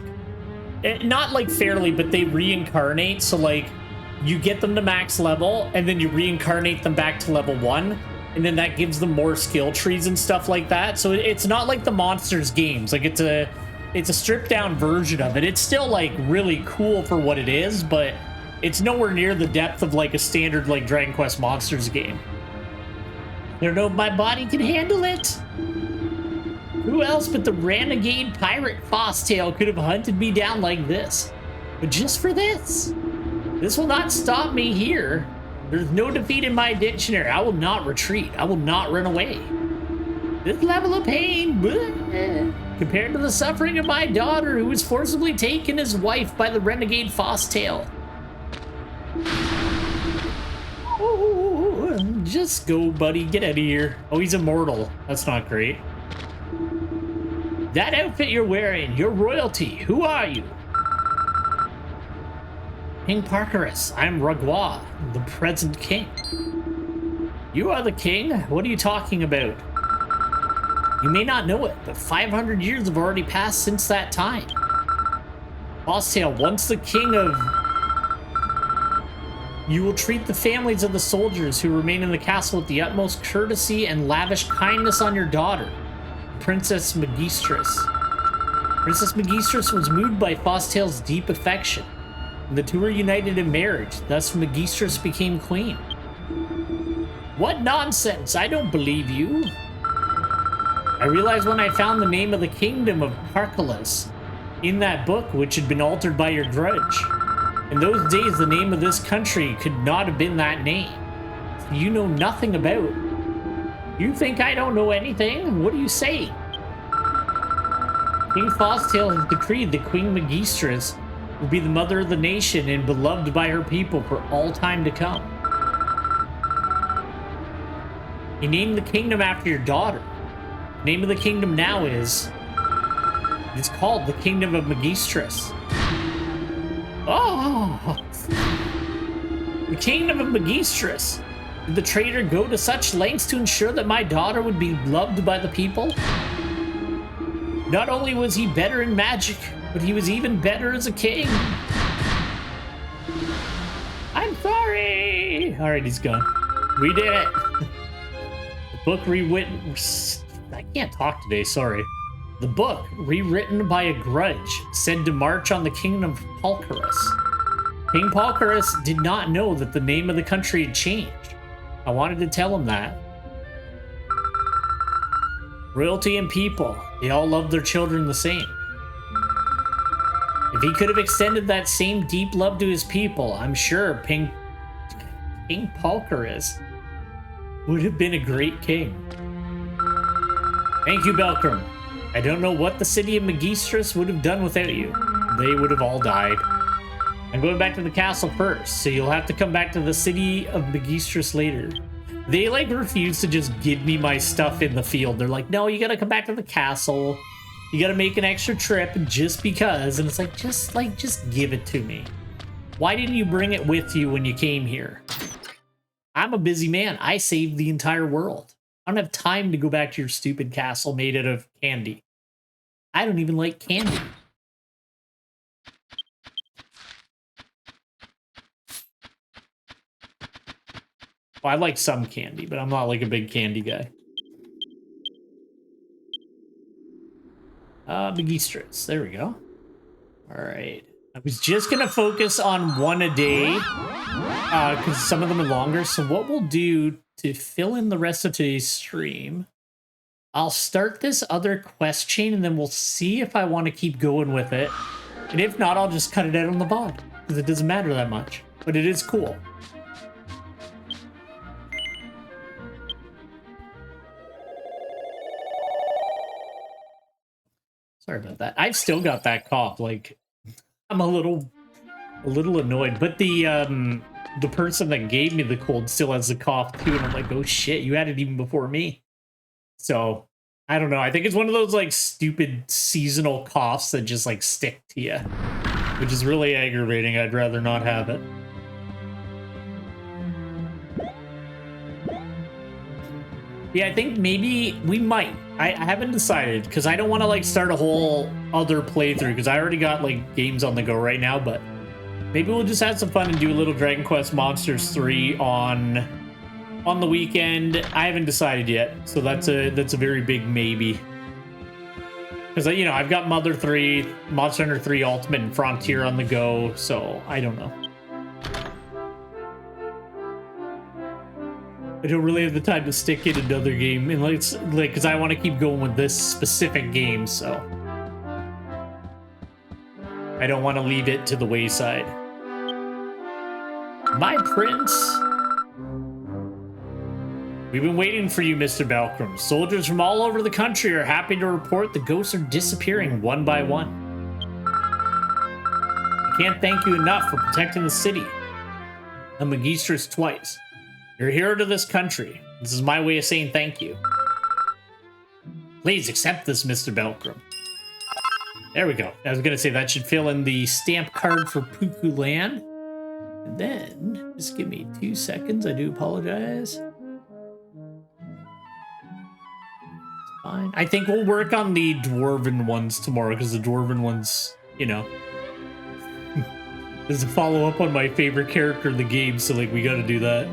Not like fairly, but they reincarnate. So like you get them to max level and then you reincarnate them back to level 1. And then that gives them more skill trees and stuff like that. So it's not like the monsters games. Like it's a stripped down version of it. It's still like really cool for what it is, but it's nowhere near the depth of like a standard like Dragon Quest Monsters game. I don't know if my body can handle it. Who else but the renegade pirate Fosstail could have hunted me down like this? But just for this. This will not stop me here. There's no defeat in my dictionary. I will not retreat. I will not run away. This level of pain, bleh, compared to the suffering of my daughter who was forcibly taken as wife by the renegade Fosstail. Oh, just go, buddy. Get out of here. Oh, he's immortal. That's not great. That outfit you're wearing, you're royalty. Who are you? King Parkerus. I'm Ragua, the present king. You are the king? What are you talking about? You may not know it, but 500 years have already passed since that time. Fosstail, once the king of... You will treat the families of the soldiers who remain in the castle with the utmost courtesy and lavish kindness on your daughter, Princess Magistris. Princess Magistris was moved by Fosstail's deep affection, and the two were united in marriage. Thus, Magistris became queen. What nonsense! I don't believe you. I realized when I found the name of the kingdom of Parkalas in that book, which had been altered by your grudge. In those days, the name of this country could not have been that name. You know nothing about. You think I don't know anything? What are you saying? King Fosstail has decreed that Queen Magistris will be the mother of the nation and beloved by her people for all time to come. He named the kingdom after your daughter. The name of the kingdom now is... It's called the Kingdom of Magistris. Oh! The Kingdom of Magistris. Did the traitor go to such lengths to ensure that my daughter would be loved by the people? Not only was he better in magic, but he was even better as a king. I'm sorry! Alright, he's gone. We did it! The book rewritten... I can't talk today, sorry. The book, rewritten by a grudge, said to march on the kingdom of Palkarus. King Palkarus did not know that the name of the country had changed. I wanted to tell him that. Royalty and people, they all love their children the same. If he could have extended that same deep love to his people, I'm sure King Palkarus would have been a great king. Thank you, Belkram. I don't know what the city of Magistris would have done without you. They would have all died. I'm going back to the castle first, so you'll have to come back to the city of Magistris later. They, like, refuse to just give me my stuff in the field. They're like, no, you gotta come back to the castle. You gotta make an extra trip just because. And it's like, just give it to me. Why didn't you bring it with you when you came here? I'm a busy man. I saved the entire world. I don't have time to go back to your stupid castle made out of candy. I don't even like candy. Well, I like some candy, but I'm not like a big candy guy. Magistris. There we go. All right. I was just going to focus on one a day because some of them are longer. So what we'll do to fill in the rest of today's stream, I'll start this other quest chain and then we'll see if I want to keep going with it. And if not, I'll just cut it out on the VOD because it doesn't matter that much, but it is cool. Sorry about that. I've still got that cough. Like, I'm a little annoyed, but the person that gave me the cold still has the cough too, and I'm like, oh shit, you had it even before me. So I don't know. I think it's one of those like stupid seasonal coughs that just like stick to you, which is really aggravating. I'd rather not have it. Yeah, I think maybe we might. I haven't decided because I don't want to like start a whole other playthrough because I already got like games on the go right now, but maybe we'll just have some fun and do a little Dragon Quest Monsters 3 on the weekend. I haven't decided yet, so that's a very big maybe. Because you know, I've got Mother 3, Monster Hunter 3 Ultimate and Frontier on the go, so I don't know. I don't really have the time to stick in another game, and because I want to keep going with this specific game, so I don't want to leave it to the wayside. My prince. We've been waiting for you, Mr. Belkram. Soldiers from all over the country are happy to report the ghosts are disappearing one by one. I can't thank you enough for protecting the city. A magistrate twice. You're a hero to this country. This is my way of saying thank you. Please accept this, Mr. Belkram. There we go. I was gonna say that should fill in the stamp card for Pukuland. And then, just give me 2 seconds. I do apologize. Fine. I think we'll work on the dwarven ones tomorrow, because the dwarven ones, you know, is a follow-up on my favorite character in the game, so, like, we gotta do that.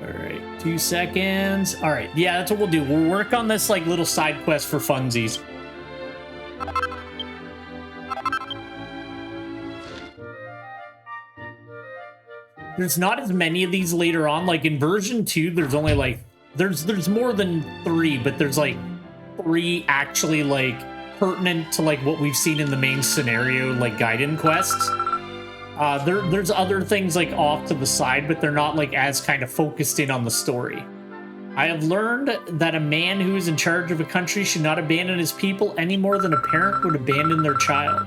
Alright, 2 seconds. Alright, yeah, that's what we'll do. We'll work on this, like, little side quest for funsies. There's not as many of these later on. Like, in version 2, there's only, like, there's more than 3, but there's, like, 3 actually, like, pertinent to, like, what we've seen in the main scenario, like, Gaiden quests. There's other things, like, off to the side, but they're not, like, as kind of focused in on the story. I have learned that a man who is in charge of a country should not abandon his people any more than a parent would abandon their child.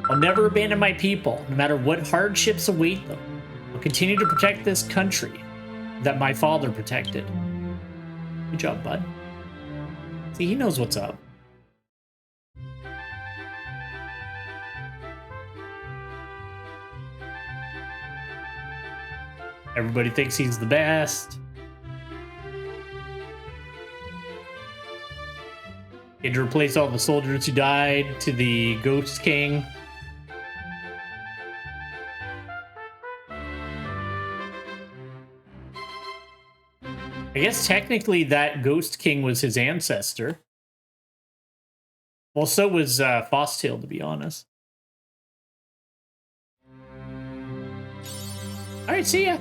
I'll never abandon my people, no matter what hardships await them. I'll continue to protect this country that my father protected. Good job, bud. See, he knows what's up. Everybody thinks he's the best. He had to replace all the soldiers who died to the Ghost King. I guess technically that Ghost King was his ancestor. Well, so was Fosstail, to be honest. All right, see ya.